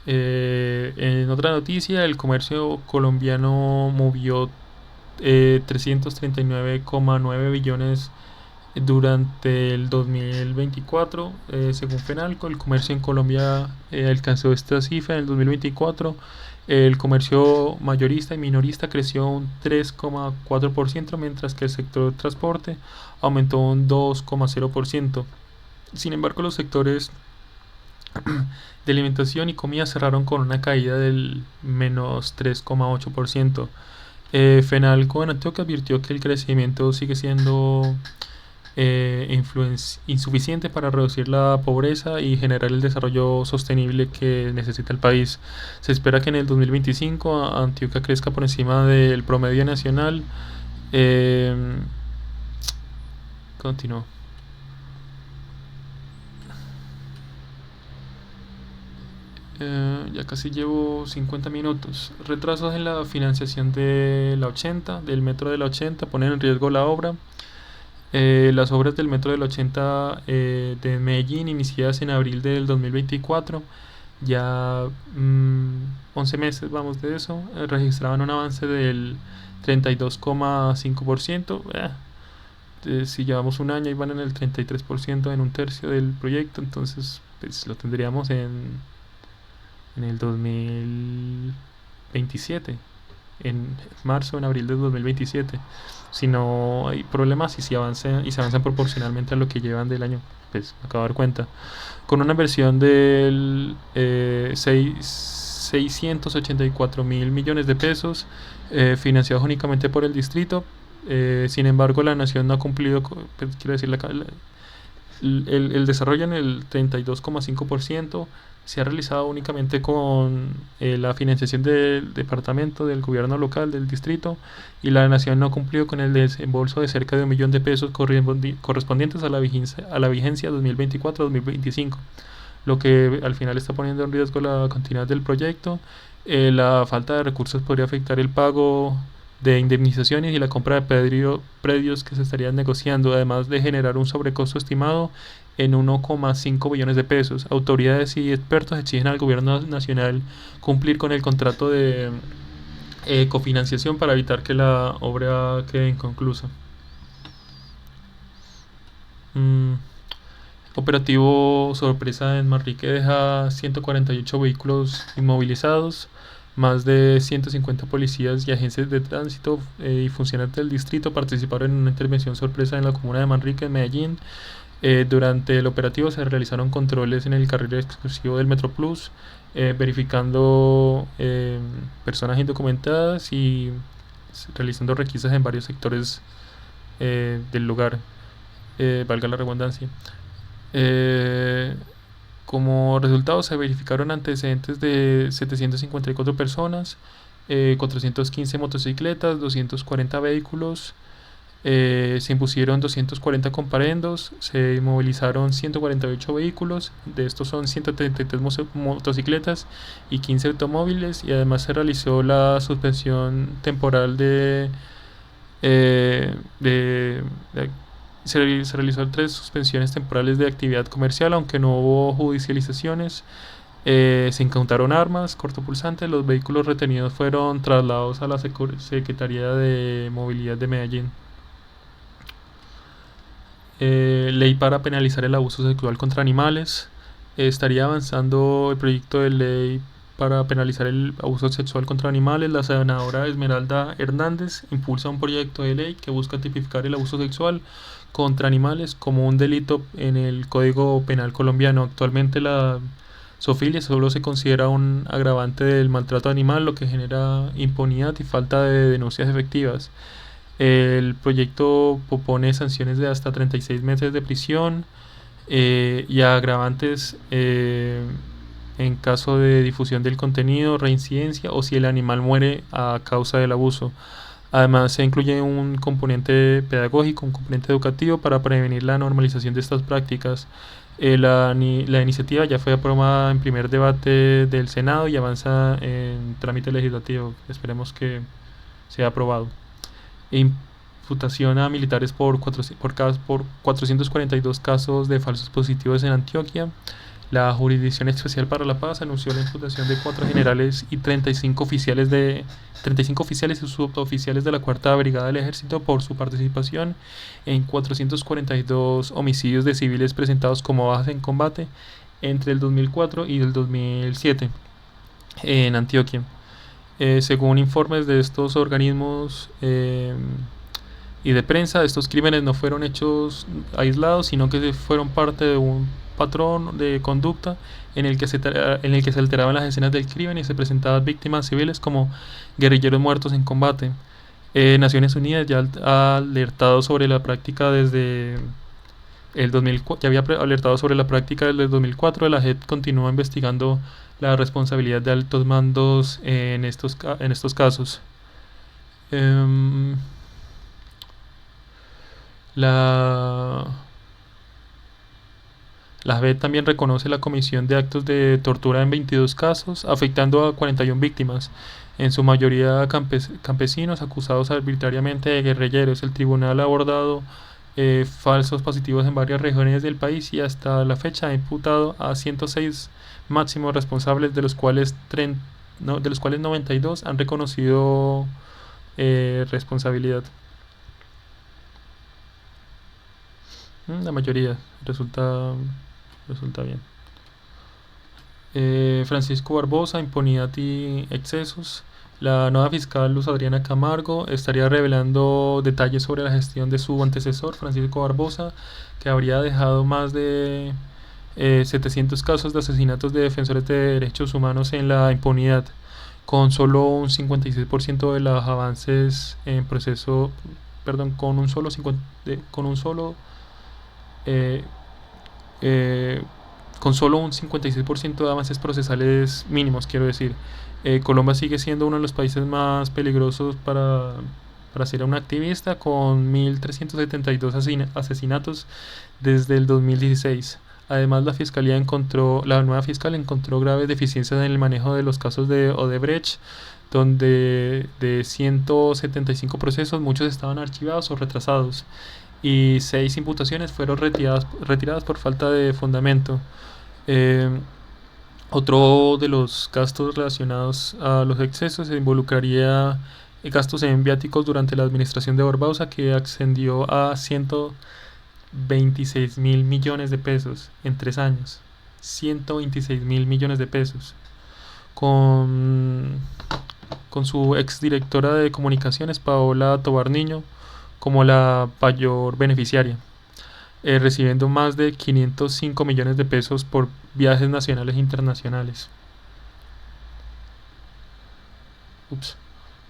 En otra noticia, el comercio colombiano movió 339,9 billones durante el 2024. Según Fenalco, el comercio en Colombia alcanzó esta cifra en el 2024. El comercio mayorista y minorista creció un 3,4%, mientras que el sector transporte aumentó un 2,0%. Sin embargo, los sectores de alimentación y comida cerraron con una caída del menos 3,8%. Fenalco en Antioquia advirtió que el crecimiento sigue siendo insuficiente para reducir la pobreza y generar el desarrollo sostenible que necesita el país. Se espera que en el 2025 Antioquia crezca por encima del promedio nacional. Eh, Continúo. Ya casi llevo 50 minutos. Retrasos en la financiación de la 80, del metro de la 80, ponen en riesgo la obra. Las obras del metro del 80 de Medellín, iniciadas en abril del 2024, ya 11 meses vamos de eso, registraban un avance del 32,5%. Si llevamos un año y van en el 33%, en un tercio del proyecto, entonces pues lo tendríamos en el 2027, en marzo, en abril del 2027. Si no hay problemas y si avanzan y se avanzan proporcionalmente a lo que llevan del año, pues me acabo de dar cuenta. Con una inversión del 684 mil millones de pesos, financiados únicamente por el distrito. Sin embargo, la nación no ha cumplido, pues, quiero decir, el desarrollo en el 32,5% se ha realizado únicamente con la financiación del departamento, del gobierno local, del distrito, y la nación no ha cumplido con el desembolso de cerca de 1 millón de pesos correspondientes a la vigencia 2024-2025, lo que al final está poniendo en riesgo la continuidad del proyecto. La falta de recursos podría afectar el pago de indemnizaciones y la compra de predios que se estarían negociando, además de generar un sobrecosto estimado en 1,5 billones de pesos. Autoridades y expertos exigen al gobierno nacional cumplir con el contrato de cofinanciación para evitar que la obra quede inconclusa. Mm, Operativo sorpresa en Manrique deja 148 vehículos inmovilizados. Más de 150 policías y agentes de tránsito y funcionarios del distrito participaron en una intervención sorpresa en la comuna de Manrique, en Medellín. Durante el operativo se realizaron controles en el carril exclusivo del Metroplus, verificando personas indocumentadas y realizando requisas en varios sectores del lugar, valga la redundancia. Eh, Como resultado se verificaron antecedentes de 754 personas, 415 motocicletas, 240 vehículos, se impusieron 240 comparendos, se inmovilizaron 148 vehículos, de estos son 133 motocicletas y 15 automóviles, y además se realizó la suspensión temporal de se realizó 3 suspensiones temporales de actividad comercial, aunque no hubo judicializaciones. Se incautaron armas cortopulsantes. Los vehículos retenidos fueron trasladados a la Secretaría de Movilidad de Medellín. Ley para penalizar el abuso sexual contra animales. Estaría avanzando el proyecto de ley para penalizar el abuso sexual contra animales. La senadora Esmeralda Hernández impulsa un proyecto de ley que busca tipificar el abuso sexual contra animales como un delito en el Código Penal colombiano. Actualmente la zoofilia solo se considera un agravante del maltrato animal, lo que genera impunidad y falta de denuncias efectivas. El proyecto propone sanciones de hasta 36 meses de prisión, y agravantes en caso de difusión del contenido, reincidencia o si el animal muere a causa del abuso. Además, se incluye un componente pedagógico, un componente educativo para prevenir la normalización de estas prácticas. La iniciativa ya fue aprobada en primer debate del Senado y avanza en trámite legislativo. Esperemos que sea aprobado. Imputación a militares por 442 casos de falsos positivos en Antioquia. La Jurisdicción Especial para la Paz anunció la imputación de 4 generales y 35 oficiales y suboficiales de la Cuarta Brigada del Ejército por su participación en 442 homicidios de civiles presentados como bajas en combate entre el 2004 y el 2007 en Antioquia. Según informes de estos organismos y de prensa, estos crímenes no fueron hechos aislados, sino que fueron parte de un patrón de conducta en el que se alteraban las escenas del crimen y se presentaban víctimas civiles como guerrilleros muertos en combate. Naciones Unidas ya ha alertado sobre la práctica desde el 2004, ya había alertado sobre la práctica desde el 2004. La JEP continúa investigando la responsabilidad de altos mandos en estos casos. La La JEP también reconoce la comisión de actos de tortura en 22 casos, afectando a 41 víctimas, en su mayoría campesinos acusados arbitrariamente de guerrilleros. El tribunal ha abordado falsos positivos en varias regiones del país y hasta la fecha ha imputado a 106 máximos responsables, de los cuales 92 han reconocido responsabilidad. La mayoría resulta bien. Francisco Barbosa, impunidad y excesos. La nueva fiscal Luz Adriana Camargo estaría revelando detalles sobre la gestión de su antecesor, Francisco Barbosa, que habría dejado más de 700 casos de asesinatos de defensores de derechos humanos en la impunidad, con solo un 56% de los avances en proceso, perdón, con un solo eh, eh, con solo un 56% de avances procesales mínimos, quiero decir. Colombia sigue siendo uno de los países más peligrosos para ser un activista, con 1.372 asesinatos desde el 2016. Además, la nueva fiscal encontró graves deficiencias en el manejo de los casos de Odebrecht, donde de 175 procesos, muchos estaban archivados o retrasados, y 6 imputaciones fueron retiradas por falta de fundamento. Eh, Otro de los gastos relacionados a los excesos se involucraría gastos en viáticos durante la administración de Barbosa, que ascendió a 126.000 millones de pesos en 3 años. 126.000 millones de pesos. Con, con su exdirectora de comunicaciones, Paola Tovar Niño, como la mayor beneficiaria, recibiendo más de 505 millones de pesos por viajes nacionales e internacionales.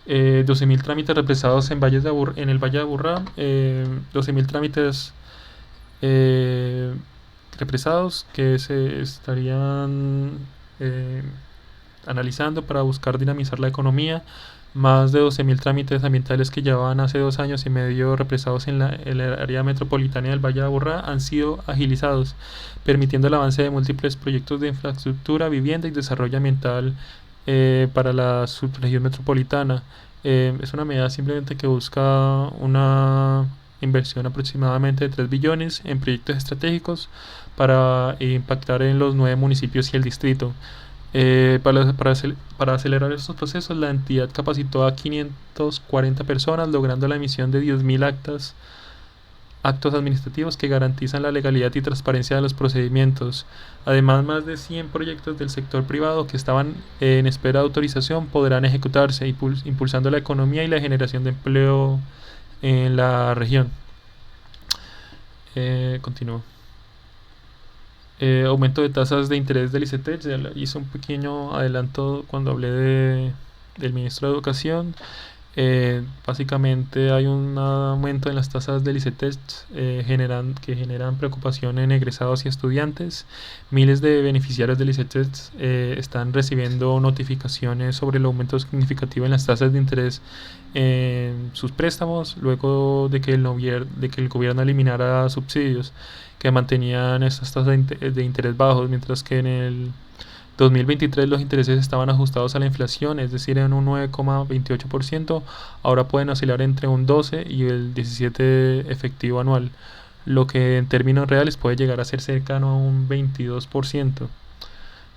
12.000 trámites represados en el Valle de Aburrá. 12.000 trámites represados que se estarían eh, analizando para buscar dinamizar la economía. Más de 12.000 trámites ambientales que llevaban hace 2 años y medio represados en el área metropolitana del Valle de Aburrá han sido agilizados, permitiendo el avance de múltiples proyectos de infraestructura, vivienda y desarrollo ambiental para la subregión metropolitana. Es una medida simplemente que busca una inversión aproximadamente de 3 billones en proyectos estratégicos para impactar en los 9 municipios y el distrito. Para acelerar estos procesos, la entidad capacitó a 540 personas, logrando la emisión de 10.000 actos administrativos que garantizan la legalidad y transparencia de los procedimientos. Además, más de 100 proyectos del sector privado que estaban en espera de autorización podrán ejecutarse, impulsando la economía y la generación de empleo en la región. Continúo. Aumento de tasas de interés del ICETEX. Ya hice un pequeño adelanto cuando hablé del ministro de Educación. Básicamente hay un aumento en las tasas del ICETEX que generan preocupación en egresados y estudiantes. Miles de beneficiarios del ICETEX están recibiendo notificaciones sobre el aumento significativo en las tasas de interés en sus préstamos, luego de que el gobierno eliminara subsidios que mantenían estas tasas de interés bajos, mientras que en el 2023 los intereses estaban ajustados a la inflación, es decir, en un 9,28%, ahora pueden oscilar entre un 12 y el 17 efectivo anual, lo que en términos reales puede llegar a ser cercano a un 22%.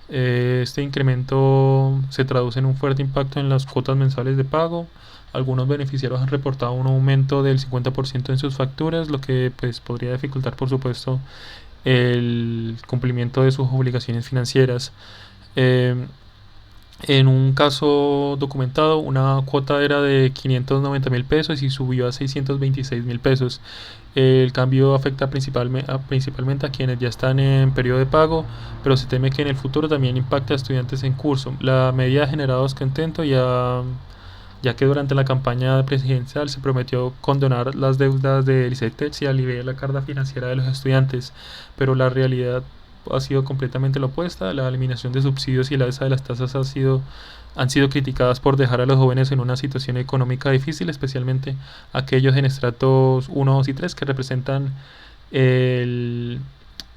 Este incremento se traduce en un fuerte impacto en las cuotas mensuales de pago. Algunos beneficiarios han reportado un aumento del 50% en sus facturas, lo que pues podría dificultar, por supuesto, el cumplimiento de sus obligaciones financieras. En un caso documentado, una cuota era de 590.000 pesos y subió a 626.000 pesos. El cambio afecta principalmente a quienes ya están en periodo de pago, pero se teme que en el futuro también impacte a estudiantes en curso. La medida ha generado descontento, ya que durante la campaña presidencial se prometió condonar las deudas del ICETEX y aliviar la carga financiera de los estudiantes, pero la realidad ha sido completamente la opuesta. La eliminación de subsidios y la alza de las tasas han sido criticadas por dejar a los jóvenes en una situación económica difícil, especialmente aquellos en estratos 1, 2 y 3 que representan el,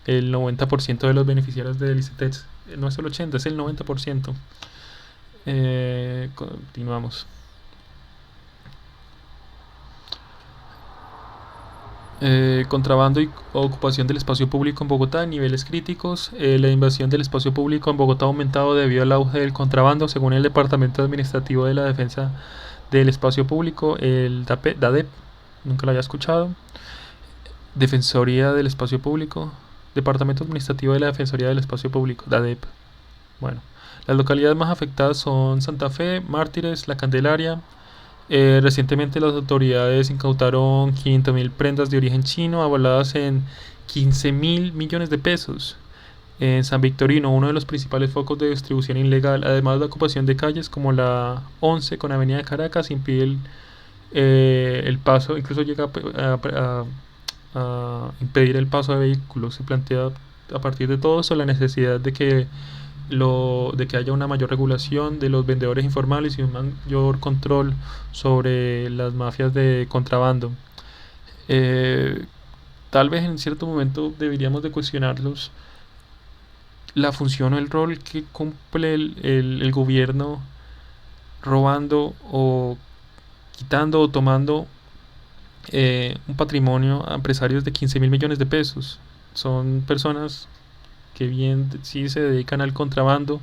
el 90% de los beneficiarios del ICETEX. No es el 80%, es el 90%. Continuamos. Contrabando y ocupación del espacio público en Bogotá a niveles críticos. La invasión del espacio público en Bogotá ha aumentado debido al auge del contrabando, según el Departamento Administrativo de la Defensa del Espacio Público, el DADEP, nunca lo había escuchado. Defensoría del Espacio Público, Departamento Administrativo de la Defensoría del Espacio Público, DADEP. Bueno, las localidades más afectadas son Santa Fe, Mártires, La Candelaria. Recientemente las autoridades incautaron 500.000 prendas de origen chino avaladas en 15.000 millones de pesos. En San Victorino, uno de los principales focos de distribución ilegal, además de la ocupación de calles como la 11 con Avenida de Caracas, impide el paso, incluso llega a impedir el paso de vehículos. Se plantea a partir de todo eso la necesidad de que haya una mayor regulación de los vendedores informales y un mayor control sobre las mafias de contrabando. Tal vez en cierto momento deberíamos de cuestionarlos la función o el rol que cumple el gobierno robando o quitando o tomando un patrimonio a empresarios de 15.000 millones de pesos. Son personas que bien sí se dedican al contrabando,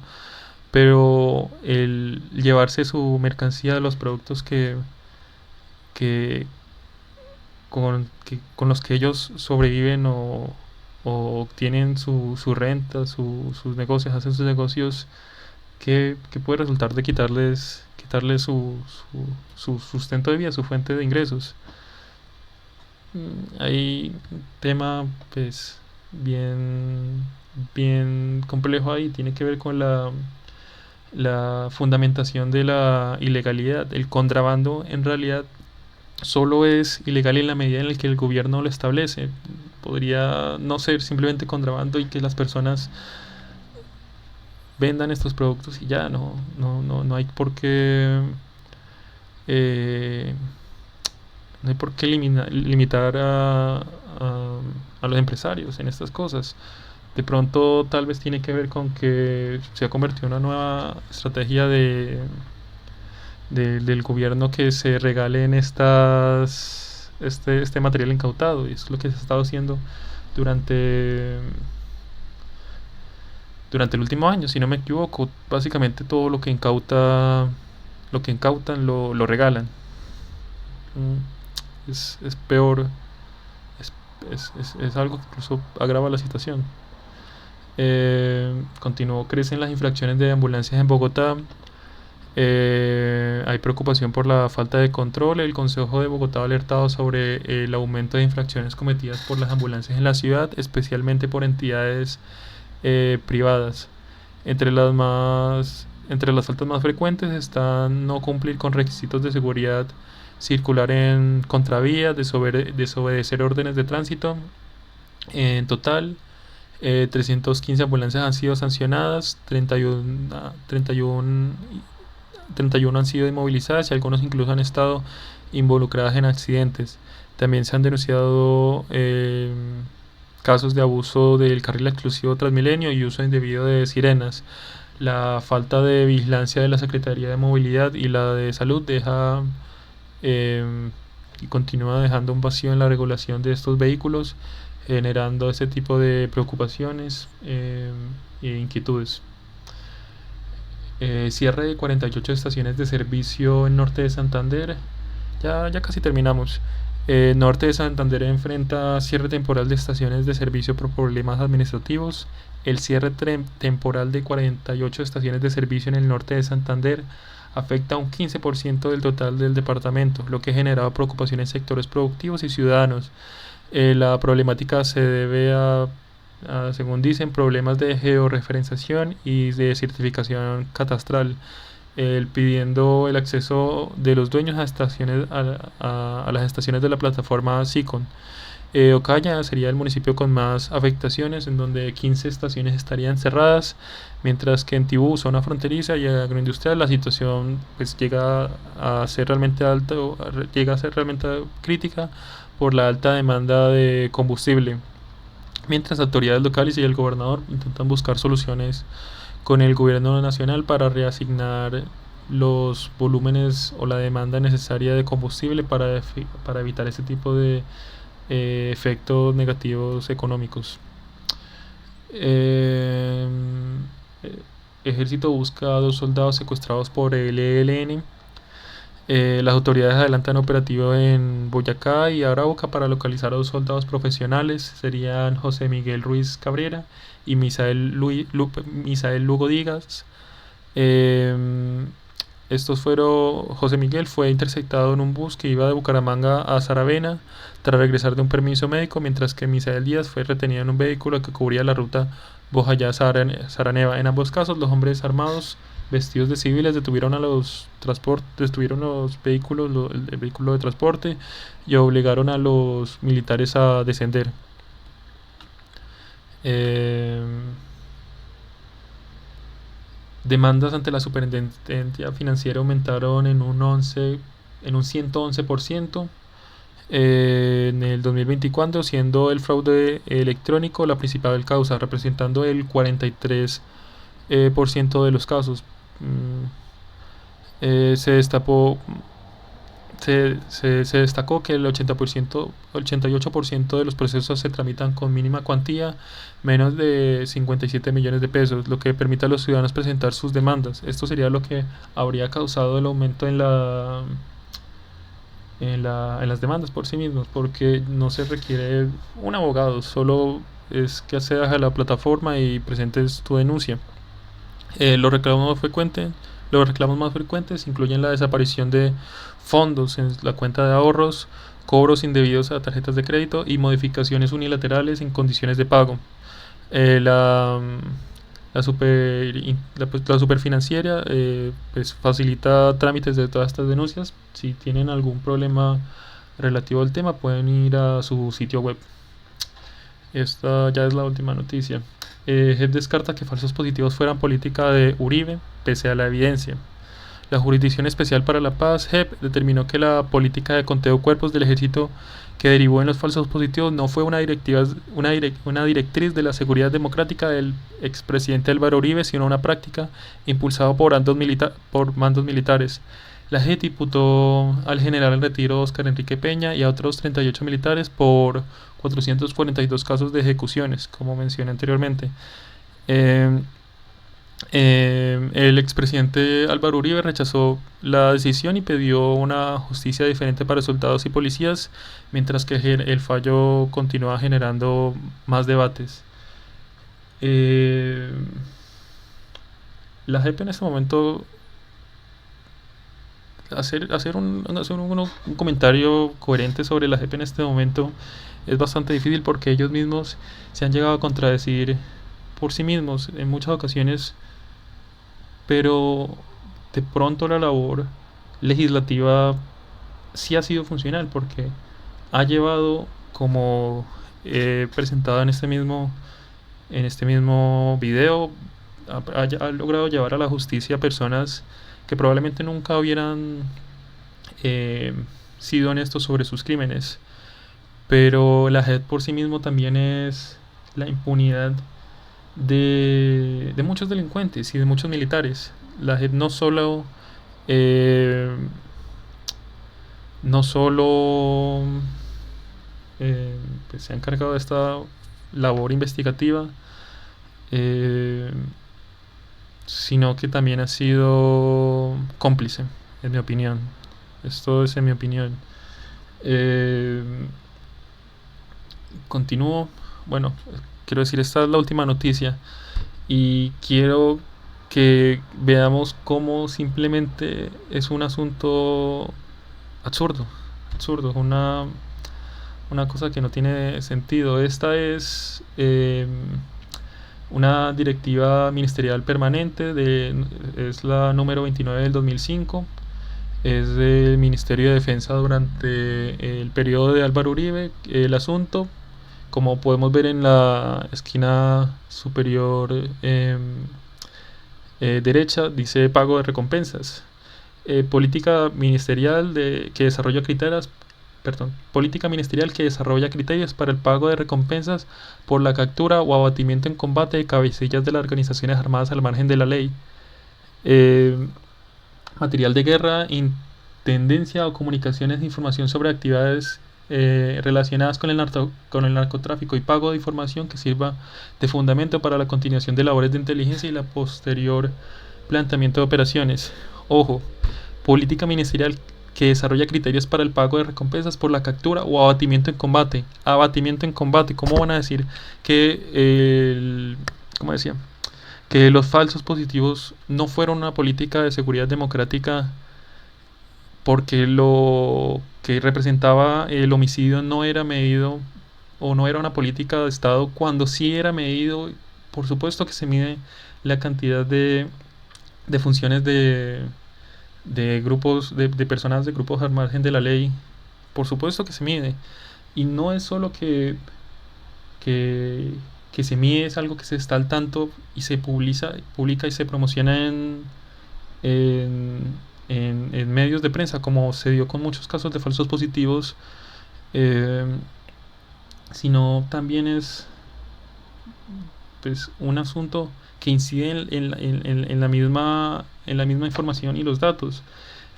pero el llevarse su mercancía de los productos que con los que ellos sobreviven o obtienen su renta, sus negocios, hacen sus negocios, que puede resultar de quitarles su sustento de vida, su fuente de ingresos. Hay un tema pues bien complejo ahí, tiene que ver con la fundamentación de la ilegalidad. El contrabando en realidad solo es ilegal en la medida en la que el gobierno lo establece. Podría no ser simplemente contrabando y que las personas vendan estos productos y ya no hay por qué eh, no hay por qué limitar a los empresarios en estas cosas. De pronto tal vez tiene que ver con que se ha convertido en una nueva estrategia del gobierno que se regalen este material incautado, y es lo que se ha estado haciendo durante durante el último año, si no me equivoco. Básicamente todo lo que incautan lo regalan. Es peor, es, es algo que incluso agrava la situación. Continuó, crecen las infracciones de ambulancias en Bogotá. Hay preocupación por la falta de control. El Consejo de Bogotá ha alertado sobre el aumento de infracciones cometidas por las ambulancias en la ciudad, especialmente por entidades privadas. Entre las faltas más frecuentes están no cumplir con requisitos de seguridad, circular en contravías, desobedecer órdenes de tránsito. En total, 315 ambulancias han sido sancionadas, 31 han sido inmovilizadas y algunos incluso han estado involucradas en accidentes. También se han denunciado casos de abuso del carril exclusivo Transmilenio y uso indebido de sirenas. La falta de vigilancia de la Secretaría de Movilidad y la de Salud deja y continúa dejando un vacío en la regulación de estos vehículos, generando ese tipo de preocupaciones e inquietudes. Cierre de 48 estaciones de servicio en Norte de Santander. Ya casi terminamos. Norte de Santander enfrenta cierre temporal de estaciones de servicio por problemas administrativos. El cierre temporal de 48 estaciones de servicio en el norte de Santander afecta a un 15% del total del departamento, lo que ha generado preocupación en sectores productivos y ciudadanos. La problemática se debe según dicen, problemas de georreferenciación y de certificación catastral, pidiendo el acceso de los dueños a las estaciones de la plataforma SICON. Ocaña sería el municipio con más afectaciones, en donde 15 estaciones estarían cerradas, mientras que en Tibú, zona fronteriza y agroindustrial, la situación pues llega a ser realmente alta, llega a ser realmente crítica por la alta demanda de combustible, mientras autoridades locales y el gobernador intentan buscar soluciones con el gobierno nacional para reasignar los volúmenes o la demanda necesaria de combustible para evitar ese tipo de efectos negativos económicos. Eh, Ejército busca a 2 soldados secuestrados por el ELN. Las autoridades adelantan operativo en Boyacá y Arauca para localizar a 2 soldados profesionales. Serían José Miguel Ruiz Cabrera y Misael Lugo Díaz. José Miguel fue interceptado en un bus que iba de Bucaramanga a Saravena tras regresar de un permiso médico, mientras que Misael Díaz fue retenido en un vehículo que cubría la ruta Bojayá-Saraneva. En ambos casos, los hombres armados vestidos de civiles detuvieron los vehículos, el vehículo de transporte, y obligaron a los militares a descender. Eh, Demandas ante la Superintendencia Financiera aumentaron en un 111% en el 2024, siendo el fraude electrónico la principal causa, representando el 43% ciento de los casos. Se destacó que el 88% de los procesos se tramitan con mínima cuantía, menos de 57 millones de pesos, lo que permite a los ciudadanos presentar sus demandas. Esto sería lo que habría causado el aumento en las demandas por sí mismos, porque no se requiere un abogado, solo es que accedas a la plataforma y presentes tu denuncia. Los reclamos más frecuentes incluyen la desaparición de fondos en la cuenta de ahorros, cobros indebidos a tarjetas de crédito y modificaciones unilaterales en condiciones de pago. Eh, la, la superfinanciera pues facilita trámites de todas estas denuncias. Si tienen algún problema relativo al tema, pueden ir a su sitio web. Esta ya es la última noticia. JEP descarta que falsos positivos fueran política de Uribe, pese a la evidencia. La Jurisdicción Especial para la Paz, JEP, determinó que la política de conteo de cuerpos del ejército que derivó en los falsos positivos no fue una directriz de la seguridad democrática del expresidente Álvaro Uribe, sino una práctica impulsada por mandos militares. La JEP imputó al general en retiro Óscar Enrique Peña y a otros 38 militares por 442 casos de ejecuciones, como mencioné anteriormente. El expresidente Álvaro Uribe rechazó la decisión y pidió una justicia diferente para soldados y policías, mientras que el fallo continúa generando más debates. La JEP en este momento, hacer un comentario coherente sobre la JEP en este momento es bastante difícil, porque ellos mismos se han llegado a contradecir por sí mismos en muchas ocasiones, pero de pronto la labor legislativa sí ha sido funcional, porque ha llevado, como he presentado en este mismo video, ha logrado llevar a la justicia a personas que probablemente nunca hubieran sido honestos sobre sus crímenes. Pero la JEP por sí mismo también es la impunidad de muchos delincuentes y de muchos militares. La JEP eh, no solo pues se ha encargado de esta labor investigativa, eh, sino que también ha sido cómplice, en mi opinión. Esto es en mi opinión. Eh, Continúo. Bueno, quiero decir, esta es la última noticia y quiero que veamos cómo simplemente es un asunto absurdo, absurdo, una cosa que no tiene sentido. Esta es una directiva ministerial permanente, es la número 29 del 2005. Es del Ministerio de Defensa durante el periodo de Álvaro Uribe. El asunto, como podemos ver en la esquina superior derecha, dice pago de recompensas. Política ministerial que desarrolla criterios, política ministerial que desarrolla criterios para el pago de recompensas por la captura o abatimiento en combate de cabecillas de las organizaciones armadas al margen de la ley. Material de guerra, intendencia o comunicaciones de información sobre actividades relacionadas con el narcotráfico y pago de información que sirva de fundamento para la continuación de labores de inteligencia y la posterior planteamiento de operaciones. Ojo, política ministerial que desarrolla criterios para el pago de recompensas por la captura o abatimiento en combate. Abatimiento en combate. ¿Cómo van a decir que ¿cómo decía? Que los falsos positivos no fueron una política de seguridad democrática, porque lo que representaba el homicidio no era medido, o no era una política de Estado, cuando sí era medido? Por supuesto que se mide la cantidad de funciones de grupos, de personas de grupos al margen de la ley. Por supuesto que se mide. Y no es solo que, que se mide, es algo que se está al tanto y se publica y se promociona en, en medios de prensa, como se dio con muchos casos de falsos positivos, eh, sino también es, pues, un asunto que incide en la misma información y los datos.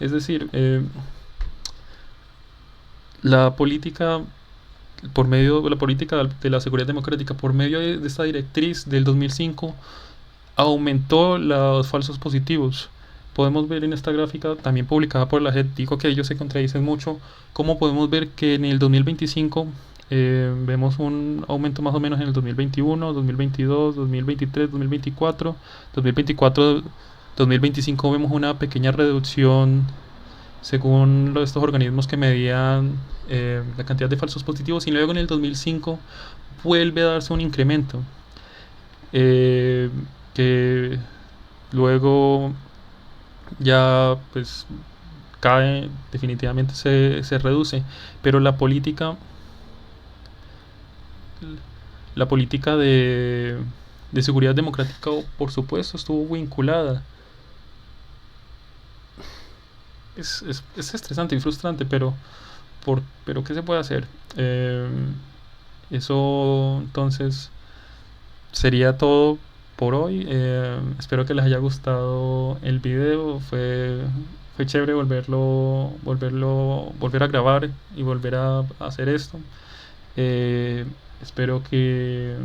Es decir, la política por medio de la política de la seguridad democrática, por medio de esta directriz del 2005, aumentó los falsos positivos. Podemos ver en esta gráfica, también publicada por la JEP, digo que ellos se contradicen mucho, cómo podemos ver que en el 2025 vemos un aumento más o menos en el 2021, 2022, 2023, 2024, 2024, 2025 vemos una pequeña reducción según estos organismos que medían la cantidad de falsos positivos, y luego en el 2005 vuelve a darse un incremento, que luego ya, pues, cae, definitivamente se reduce. Pero la política de seguridad democrática, por supuesto, estuvo vinculada. Es estresante y frustrante, pero ¿qué se puede hacer? Eso entonces sería todo por hoy. Espero que les haya gustado el video. Fue chévere volver a grabar y volver a hacer esto. Eh, Espero que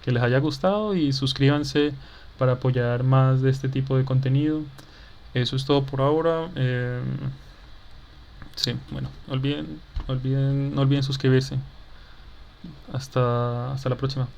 les haya gustado y suscríbanse para apoyar más de este tipo de contenido. Eso es todo por ahora. Sí, bueno, no olviden suscribirse. Hasta la próxima.